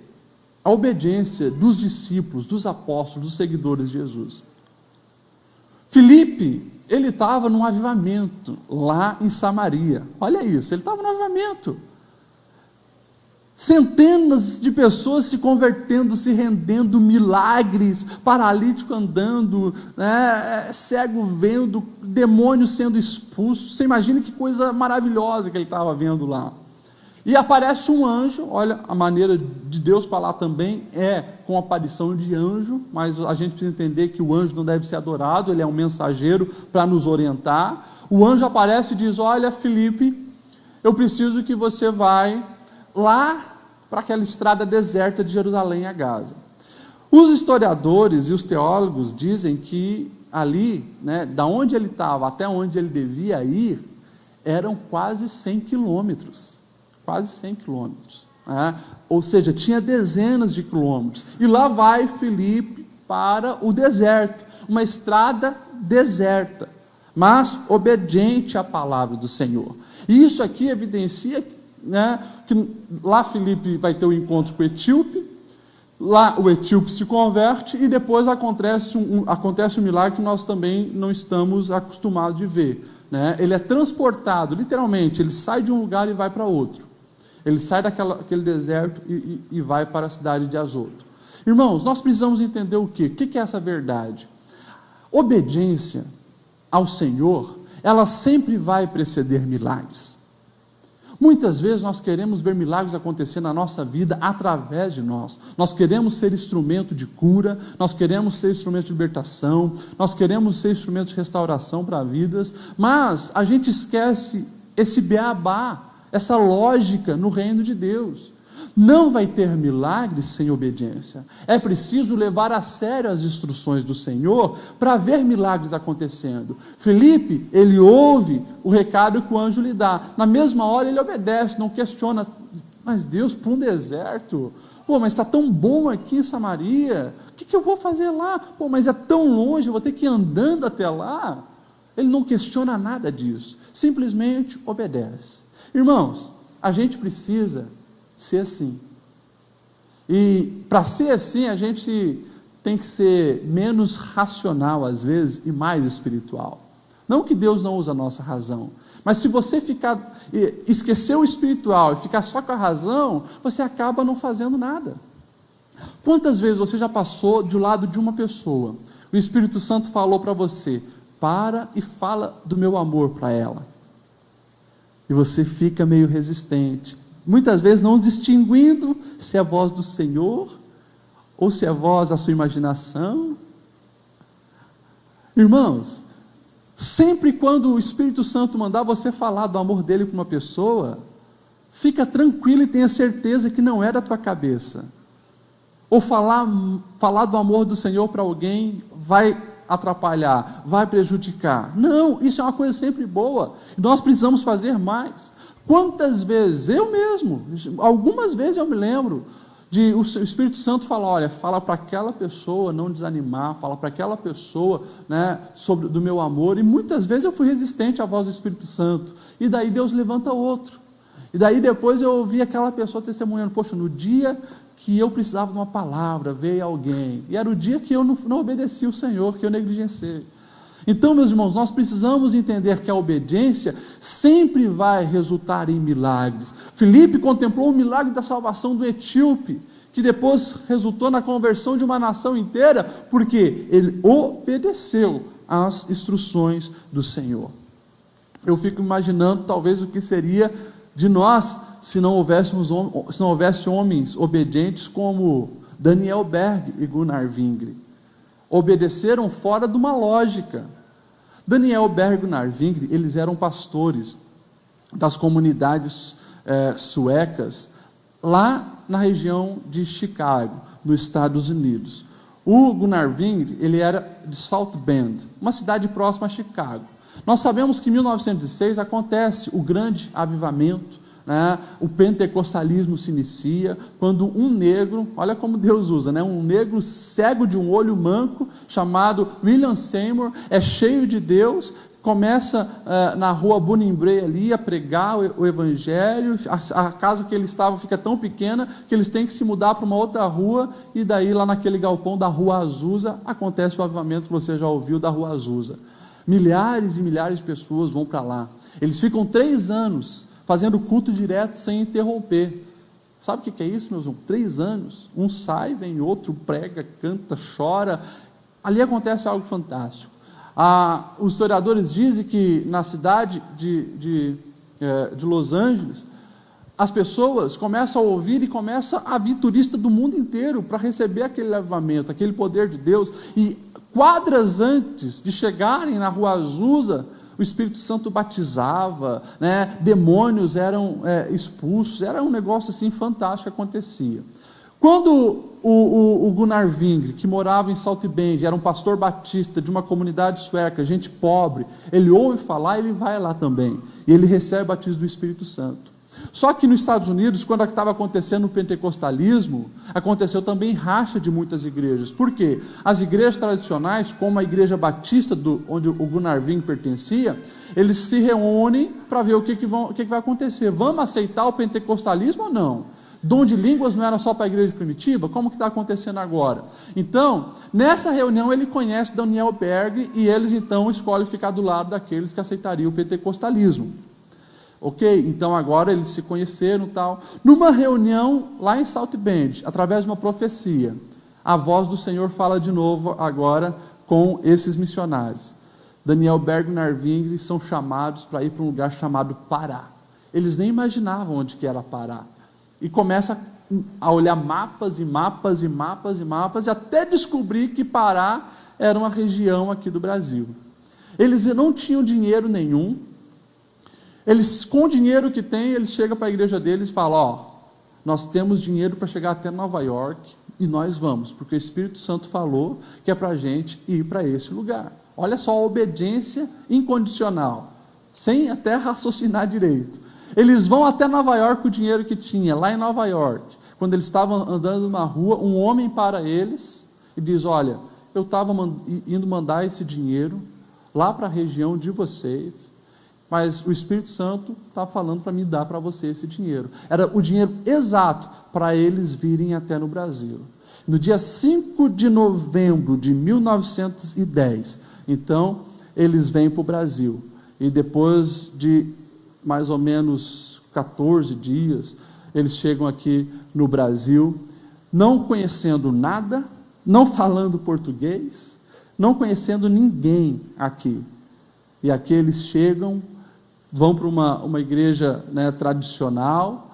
a obediência dos discípulos, dos apóstolos, dos seguidores de Jesus. Filipe, ele estava num avivamento lá em Samaria. Olha isso, ele estava no avivamento. Centenas de pessoas se convertendo, se rendendo, milagres, paralítico andando, né, cego vendo, demônio sendo expulso. Você imagina que coisa maravilhosa que ele estava vendo lá. E aparece um anjo. Olha, a maneira de Deus falar também é com a aparição de anjo, mas a gente precisa entender que o anjo não deve ser adorado, ele é um mensageiro para nos orientar. O anjo aparece e diz: olha, Filipe, eu preciso que você vá lá para aquela estrada deserta de Jerusalém a Gaza. Os historiadores e os teólogos dizem que ali, né, da onde ele estava até onde ele devia ir, eram quase 100 quilômetros. Quase 100 quilômetros. Né? Ou seja, tinha dezenas de quilômetros. E lá vai Filipe para o deserto, uma estrada deserta, mas obediente à palavra do Senhor. E isso aqui evidencia, né, que lá Filipe vai ter um encontro com o etíope, lá o etíope se converte e depois acontece um milagre que nós também não estamos acostumados de ver, né? Ele é transportado, literalmente, ele sai de um lugar e vai para outro. Ele sai daquele deserto e vai para a cidade de Azoto. Irmãos, nós precisamos entender o quê? O que é essa verdade? Obediência ao Senhor, ela sempre vai preceder milagres. Muitas vezes nós queremos ver milagres acontecer na nossa vida através de nós. Nós queremos ser instrumento de cura, nós queremos ser instrumento de libertação, nós queremos ser instrumento de restauração para vidas, mas a gente esquece esse beabá, essa lógica no reino de Deus. Não vai ter milagres sem obediência. É preciso levar a sério as instruções do Senhor para ver milagres acontecendo. Filipe, ele ouve o recado que o anjo lhe dá. Na mesma hora ele obedece, não questiona. Mas Deus, para um deserto? Pô, mas está tão bom aqui em Samaria. O que eu vou fazer lá? Pô, mas é tão longe, eu vou ter que ir andando até lá. Ele não questiona nada disso. Simplesmente obedece. Irmãos, a gente precisa ser assim. E para ser assim, a gente tem que ser menos racional às vezes e mais espiritual. Não que Deus não usa a nossa razão, mas se você esquecer o espiritual e ficar só com a razão, você acaba não fazendo nada. Quantas vezes você já passou do lado de uma pessoa, o Espírito Santo falou para você: para e fala do meu amor para ela, e você fica meio resistente, muitas vezes não distinguindo se é a voz do Senhor ou se é a voz da sua imaginação. Irmãos, sempre quando o Espírito Santo mandar você falar do amor dele com uma pessoa, fica tranquilo e tenha certeza que não é da tua cabeça. Ou falar do amor do Senhor para alguém vai atrapalhar, vai prejudicar. Não, isso é uma coisa sempre boa. Nós precisamos fazer mais. Quantas vezes, eu mesmo, algumas vezes eu me lembro de o Espírito Santo falar: olha, fala para aquela pessoa não desanimar, fala para aquela pessoa, né, do meu amor, e muitas vezes eu fui resistente à voz do Espírito Santo, e daí Deus levanta outro, e daí depois eu ouvi aquela pessoa testemunhando: poxa, no dia que eu precisava de uma palavra, veio alguém, e era o dia que eu não obedeci o Senhor, que eu negligenciei. Então, meus irmãos, nós precisamos entender que a obediência sempre vai resultar em milagres. Filipe contemplou o milagre da salvação do etíope, que depois resultou na conversão de uma nação inteira, porque ele obedeceu às instruções do Senhor. Eu fico imaginando talvez o que seria de nós se não houvesse homens obedientes como Daniel Berg e Gunnar Wingre. Obedeceram fora de uma lógica. Daniel Berg e Gunnar Wingre, eles eram pastores das comunidades suecas, lá na região de Chicago, nos Estados Unidos. O Gunnar Wingre, ele era de South Bend, uma cidade próxima a Chicago. Nós sabemos que em 1906 acontece o grande avivamento, né? O pentecostalismo se inicia, quando um negro, olha como Deus usa, né? Um negro cego de um olho manco, chamado William Seymour, é cheio de Deus, começa na rua Bunimbré ali a pregar o evangelho, a casa que eles estavam fica tão pequena que eles têm que se mudar para uma outra rua, e daí lá naquele galpão da Rua Azusa acontece o avivamento que você já ouviu da Rua Azusa. Milhares e milhares de pessoas vão para lá. Eles ficam 3 anos fazendo culto direto sem interromper. Sabe o que é isso, meus irmãos? 3 anos, um sai, vem outro, prega, canta, chora. Ali acontece algo fantástico. Os historiadores dizem que na cidade de Los Angeles, as pessoas começam a ouvir e começam a vir turista do mundo inteiro para receber aquele avivamento, aquele poder de Deus. E quadras antes de chegarem na Rua Azusa, o Espírito Santo batizava, né? Demônios eram expulsos, era um negócio assim fantástico que acontecia. Quando o Gunnar Wingre, que morava em South Bend, era um pastor batista de uma comunidade sueca, gente pobre, ele ouve falar, ele vai lá também, e ele recebe o batismo do Espírito Santo. Só que nos Estados Unidos, quando estava acontecendo o pentecostalismo, aconteceu também racha de muitas igrejas. Por quê? As igrejas tradicionais, como a igreja batista, onde o Gunnar Wingre pertencia, eles se reúnem para ver o que vai acontecer. Vamos aceitar o pentecostalismo ou não? Dom de línguas não era só para a igreja primitiva? Como que está acontecendo agora? Então, nessa reunião ele conhece Daniel Berg, e eles então escolhem ficar do lado daqueles que aceitariam o pentecostalismo. Ok? Então agora eles se conheceram e tal. Numa reunião lá em South Bend, através de uma profecia, a voz do Senhor fala de novo agora com esses missionários. Daniel Berg e Gunnar Wingre são chamados para ir para um lugar chamado Pará. Eles nem imaginavam onde que era Pará. E começa a olhar mapas e mapas e mapas e mapas, e até descobrir que Pará era uma região aqui do Brasil. Eles não tinham dinheiro nenhum. Eles, com o dinheiro que têm, eles chegam para a igreja deles e falam: nós temos dinheiro para chegar até Nova York, e nós vamos, porque o Espírito Santo falou que é para a gente ir para esse lugar. Olha só a obediência incondicional, sem até raciocinar direito. Eles vão até Nova York com o dinheiro que tinha. Lá em Nova York, quando eles estavam andando numa rua, um homem para eles e diz: olha, eu estava indo mandar esse dinheiro lá para a região de vocês, mas o Espírito Santo está falando para me dar para você esse dinheiro. Era o dinheiro exato para eles virem até no Brasil. No dia 5 de novembro de 1910, então, eles vêm para o Brasil. E depois de mais ou menos 14 dias, eles chegam aqui no Brasil, não conhecendo nada, não falando português, não conhecendo ninguém aqui. E aqui eles chegam, vão para uma igreja, né, tradicional,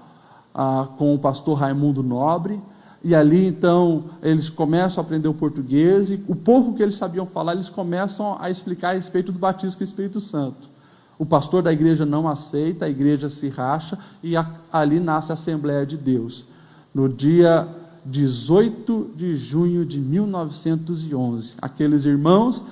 com o pastor Raimundo Nobre, e ali então eles começam a aprender o português, e o pouco que eles sabiam falar, eles começam a explicar a respeito do batismo com o Espírito Santo. O pastor da igreja não aceita, a igreja se racha, e ali nasce a Assembleia de Deus. No dia 18 de junho de 1911, aqueles irmãos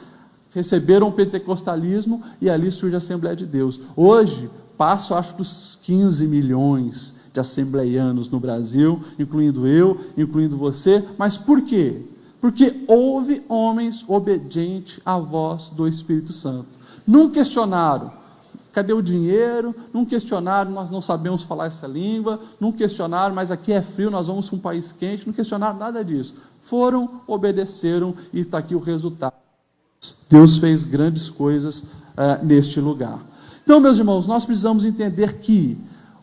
receberam o pentecostalismo, e ali surge a Assembleia de Deus. Hoje, passo acho dos 15 milhões de assembleianos no Brasil, incluindo eu, incluindo você. Mas por quê? Porque houve homens obedientes à voz do Espírito Santo. Não questionaram: cadê o dinheiro? Não questionaram: nós não sabemos falar essa língua. Não questionaram: mas aqui é frio, nós vamos para um país quente. Não questionaram nada disso. Foram, obedeceram, e está aqui o resultado. Deus fez grandes coisas neste lugar. Então, meus irmãos, nós precisamos entender que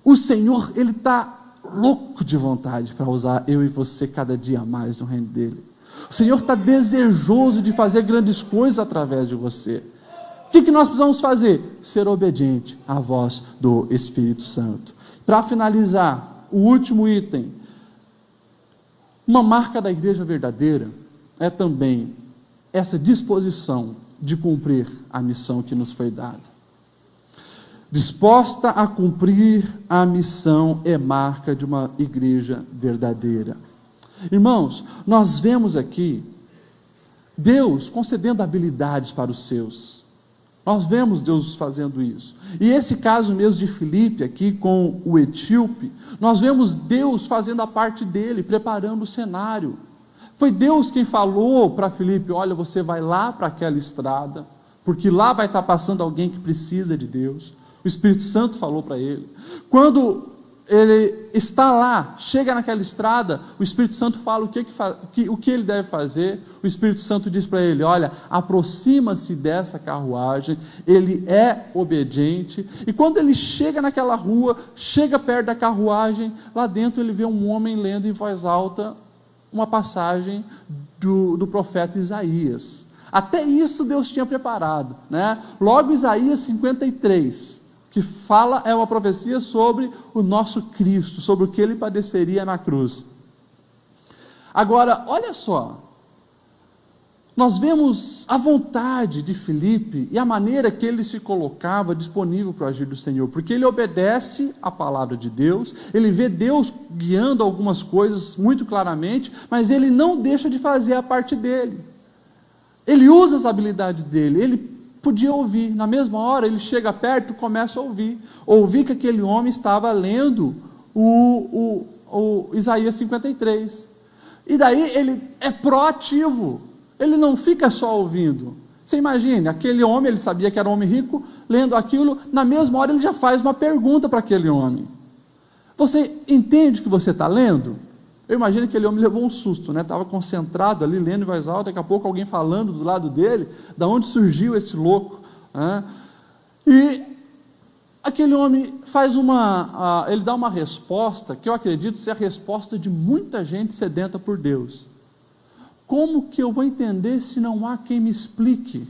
o Senhor, Ele está louco de vontade para usar eu e você cada dia mais no reino dEle. O Senhor está desejoso de fazer grandes coisas através de você. O que nós precisamos fazer? Ser obediente à voz do Espírito Santo. Para finalizar, o último item. Uma marca da igreja verdadeira é também essa disposição de cumprir a missão que nos foi dada. Disposta a cumprir a missão é marca de uma igreja verdadeira. Irmãos, nós vemos aqui Deus concedendo habilidades para os seus. Nós vemos Deus fazendo isso. E esse caso mesmo de Filipe aqui com o etíope, nós vemos Deus fazendo a parte dele, preparando o cenário. Foi Deus quem falou para Filipe: olha, você vai lá para aquela estrada, porque lá vai estar passando alguém que precisa de Deus. O Espírito Santo falou para ele. Quando ele está lá, chega naquela estrada, o Espírito Santo fala o que ele deve fazer. O Espírito Santo diz para ele: olha, aproxima-se dessa carruagem. Ele é obediente, e quando ele chega naquela rua, chega perto da carruagem, lá dentro ele vê um homem lendo em voz alta uma passagem do profeta Isaías. Até isso Deus tinha preparado, né? Logo Isaías 53, que fala, é uma profecia sobre o nosso Cristo, sobre o que ele padeceria na cruz. Agora, olha só, nós vemos a vontade de Filipe e a maneira que ele se colocava disponível para o agir do Senhor, porque ele obedece à palavra de Deus, ele vê Deus guiando algumas coisas muito claramente, mas ele não deixa de fazer a parte dele. Ele usa as habilidades dele, ele podia ouvir, na mesma hora ele chega perto e começa a ouvir que aquele homem estava lendo o Isaías 53, e daí ele é proativo, ele não fica só ouvindo. Você imagine, aquele homem, ele sabia que era um homem rico, lendo aquilo, na mesma hora ele já faz uma pergunta para aquele homem: você entende o que você está lendo? Eu imagino que aquele homem levou um susto, né? Estava concentrado ali, lendo em voz alta, daqui a pouco alguém falando do lado dele, da onde surgiu esse louco, né? E aquele homem faz ele dá uma resposta, que eu acredito ser a resposta de muita gente sedenta por Deus. Como que eu vou entender se não há quem me explique?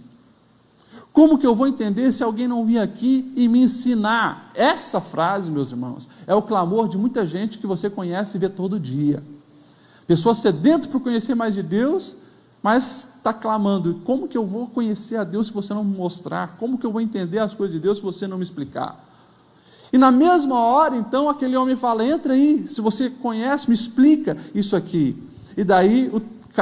Como que eu vou entender se alguém não vir aqui e me ensinar? Essa frase, meus irmãos, é o clamor de muita gente que você conhece e vê todo dia. Pessoa sedenta por conhecer mais de Deus, mas está clamando: como que eu vou conhecer a Deus se você não me mostrar? Como que eu vou entender as coisas de Deus se você não me explicar? E na mesma hora, então, aquele homem fala: entra aí, se você conhece, me explica isso aqui. E daí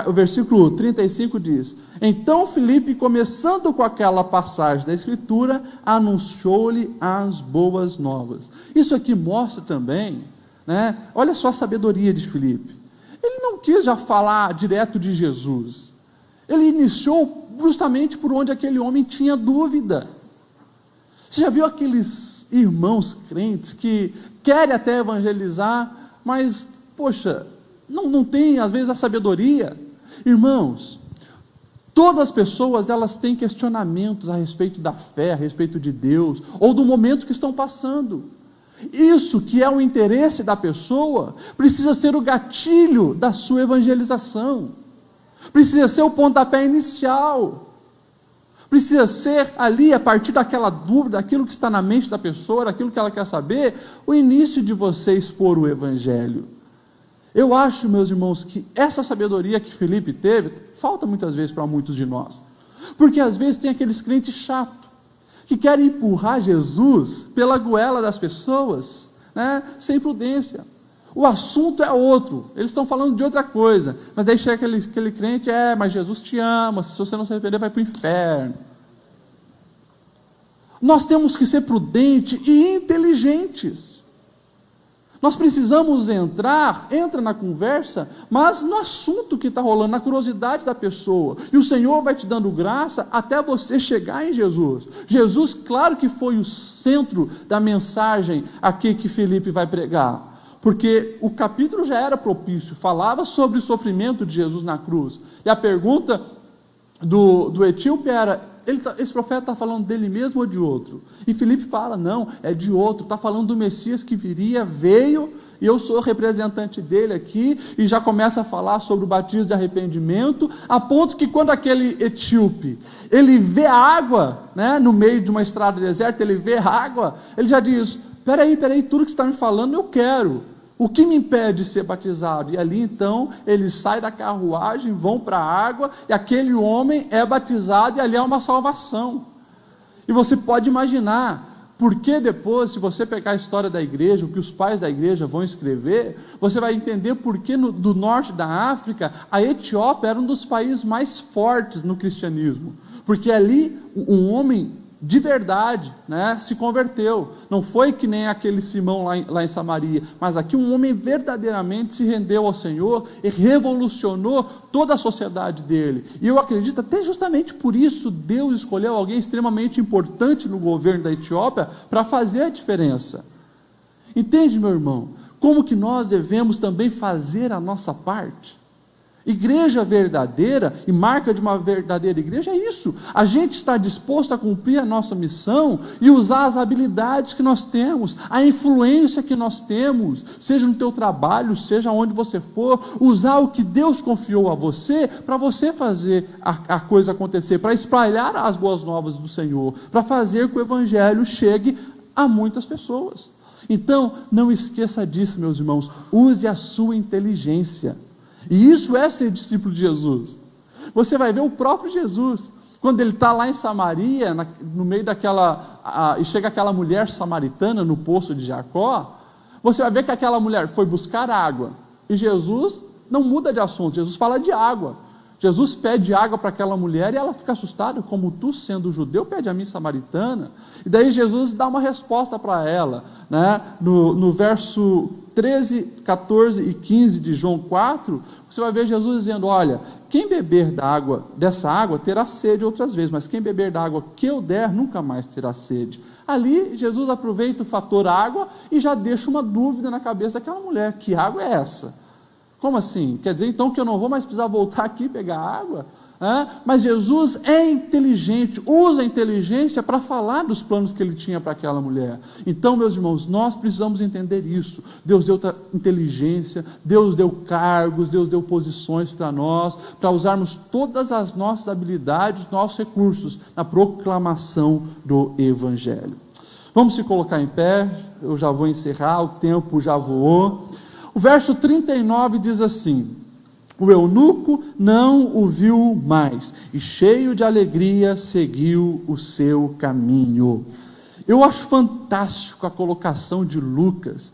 o versículo 35 diz: então Filipe, começando com aquela passagem da Escritura, anunciou-lhe as boas novas. Isso aqui mostra também, né? Olha só a sabedoria de Filipe. Ele não quis já falar direto de Jesus. Ele iniciou justamente por onde aquele homem tinha dúvida. Você já viu aqueles irmãos crentes que querem até evangelizar, mas, poxa, não tem às vezes a sabedoria? Irmãos, todas as pessoas, elas têm questionamentos a respeito da fé, a respeito de Deus, ou do momento que estão passando. Isso que é o interesse da pessoa, precisa ser o gatilho da sua evangelização, precisa ser o pontapé inicial, precisa ser ali, a partir daquela dúvida, aquilo que está na mente da pessoa, aquilo que ela quer saber, o início de você expor o Evangelho. Eu acho, meus irmãos, que essa sabedoria que Filipe teve, falta muitas vezes para muitos de nós, porque às vezes tem aqueles crentes chatos, que querem empurrar Jesus pela goela das pessoas, né, sem prudência. O assunto é outro, eles estão falando de outra coisa, mas daí chega aquele crente: mas Jesus te ama, se você não se arrepender vai para o inferno. Nós temos que ser prudentes e inteligentes. Nós precisamos entra na conversa, mas no assunto que está rolando, na curiosidade da pessoa, e o Senhor vai te dando graça até você chegar em Jesus. Jesus, claro que foi o centro da mensagem aqui que Filipe vai pregar, porque o capítulo já era propício, falava sobre o sofrimento de Jesus na cruz, e a pergunta do etíope era: esse profeta está falando dele mesmo ou de outro? E Filipe fala: não, é de outro, está falando do Messias que viria, veio, e eu sou representante dele aqui, e já começa a falar sobre o batismo de arrependimento, a ponto que quando aquele etíope, ele vê a água, né, no meio de uma estrada deserta, ele vê a água, ele já diz: peraí, tudo que você está me falando eu quero. O que me impede de ser batizado? E ali então, eles saem da carruagem, vão para a água, e aquele homem é batizado, e ali é uma salvação. E você pode imaginar, porque depois, se você pegar a história da igreja, o que os pais da igreja vão escrever, você vai entender porque do norte da África, a Etiópia era um dos países mais fortes no cristianismo. Porque ali, um homem de verdade, né, se converteu. Não foi que nem aquele Simão lá em Samaria, mas aqui um homem verdadeiramente se rendeu ao Senhor e revolucionou toda a sociedade dele. E eu acredito até justamente por isso Deus escolheu alguém extremamente importante no governo da Etiópia para fazer a diferença. Entende, meu irmão? Como que nós devemos também fazer a nossa parte? Igreja verdadeira, e marca de uma verdadeira igreja é isso: a gente está disposto a cumprir a nossa missão e usar as habilidades que nós temos, a influência que nós temos, seja no teu trabalho, seja onde você for, usar o que Deus confiou a você, para você fazer a coisa acontecer, para espalhar as boas novas do Senhor, para fazer que o Evangelho chegue a muitas pessoas. Então, não esqueça disso, meus irmãos, use a sua inteligência. E isso é ser discípulo de Jesus. Você vai ver o próprio Jesus, quando ele está lá em Samaria, no meio e chega aquela mulher samaritana no poço de Jacó, você vai ver que aquela mulher foi buscar água, e Jesus não muda de assunto, Jesus fala de água. Jesus pede água para aquela mulher e ela fica assustada, como tu, sendo judeu, pede a mim, samaritana? E daí Jesus dá uma resposta para ela, né? No verso 13, 14 e 15 de João 4, você vai ver Jesus dizendo: olha, quem beber dessa água terá sede outras vezes, mas quem beber da água que eu der nunca mais terá sede. Ali Jesus aproveita o fator água e já deixa uma dúvida na cabeça daquela mulher: que água é essa? Como assim? Quer dizer então que eu não vou mais precisar voltar aqui e pegar água? Mas Jesus é inteligente, usa a inteligência para falar dos planos que ele tinha para aquela mulher. Então, meus irmãos, nós precisamos entender isso. Deus deu inteligência, Deus deu cargos, Deus deu posições para nós, para usarmos todas as nossas habilidades, nossos recursos na proclamação do Evangelho. Vamos se colocar em pé, eu já vou encerrar, o tempo já voou. O verso 39 diz assim: o eunuco não o viu mais, e cheio de alegria seguiu o seu caminho. Eu acho fantástico a colocação de Lucas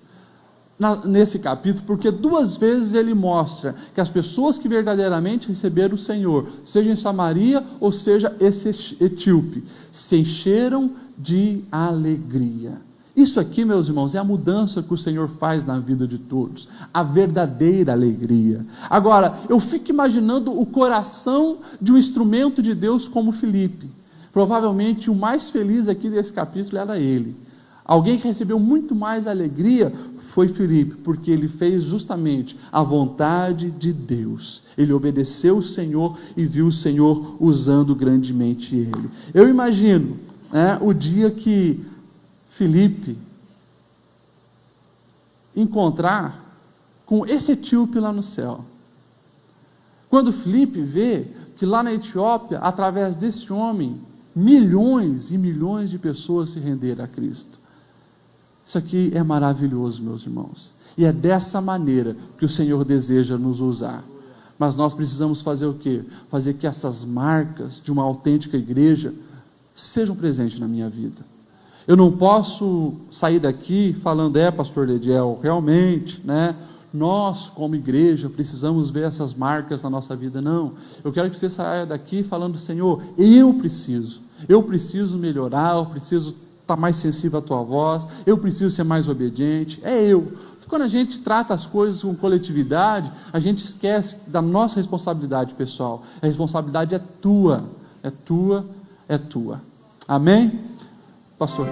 nesse capítulo, porque 2 vezes ele mostra que as pessoas que verdadeiramente receberam o Senhor, seja em Samaria ou seja esse etíope, se encheram de alegria. Isso aqui, meus irmãos, é a mudança que o Senhor faz na vida de todos, a verdadeira alegria. Agora, eu fico imaginando o coração de um instrumento de Deus como Filipe. Provavelmente o mais feliz aqui desse capítulo era ele. Alguém que recebeu muito mais alegria foi Filipe, porque ele fez justamente a vontade de Deus. Ele obedeceu o Senhor e viu o Senhor usando grandemente ele. Eu imagino, o dia que Filipe encontrar com esse etíope lá no céu. Quando Filipe vê que lá na Etiópia, através desse homem, milhões e milhões de pessoas se renderam a Cristo. Isso aqui é maravilhoso, meus irmãos. E é dessa maneira que o Senhor deseja nos usar. Mas nós precisamos fazer o quê? Fazer que essas marcas de uma autêntica igreja sejam presentes na minha vida. Eu não posso sair daqui falando: pastor Lediel, realmente, nós como igreja precisamos ver essas marcas na nossa vida. Não, eu quero que você saia daqui falando: Senhor, eu preciso melhorar, eu preciso estar mais sensível à tua voz, eu preciso ser mais obediente. Porque quando a gente trata as coisas com coletividade, a gente esquece da nossa responsabilidade pessoal. A responsabilidade é tua. Amém? Pastor.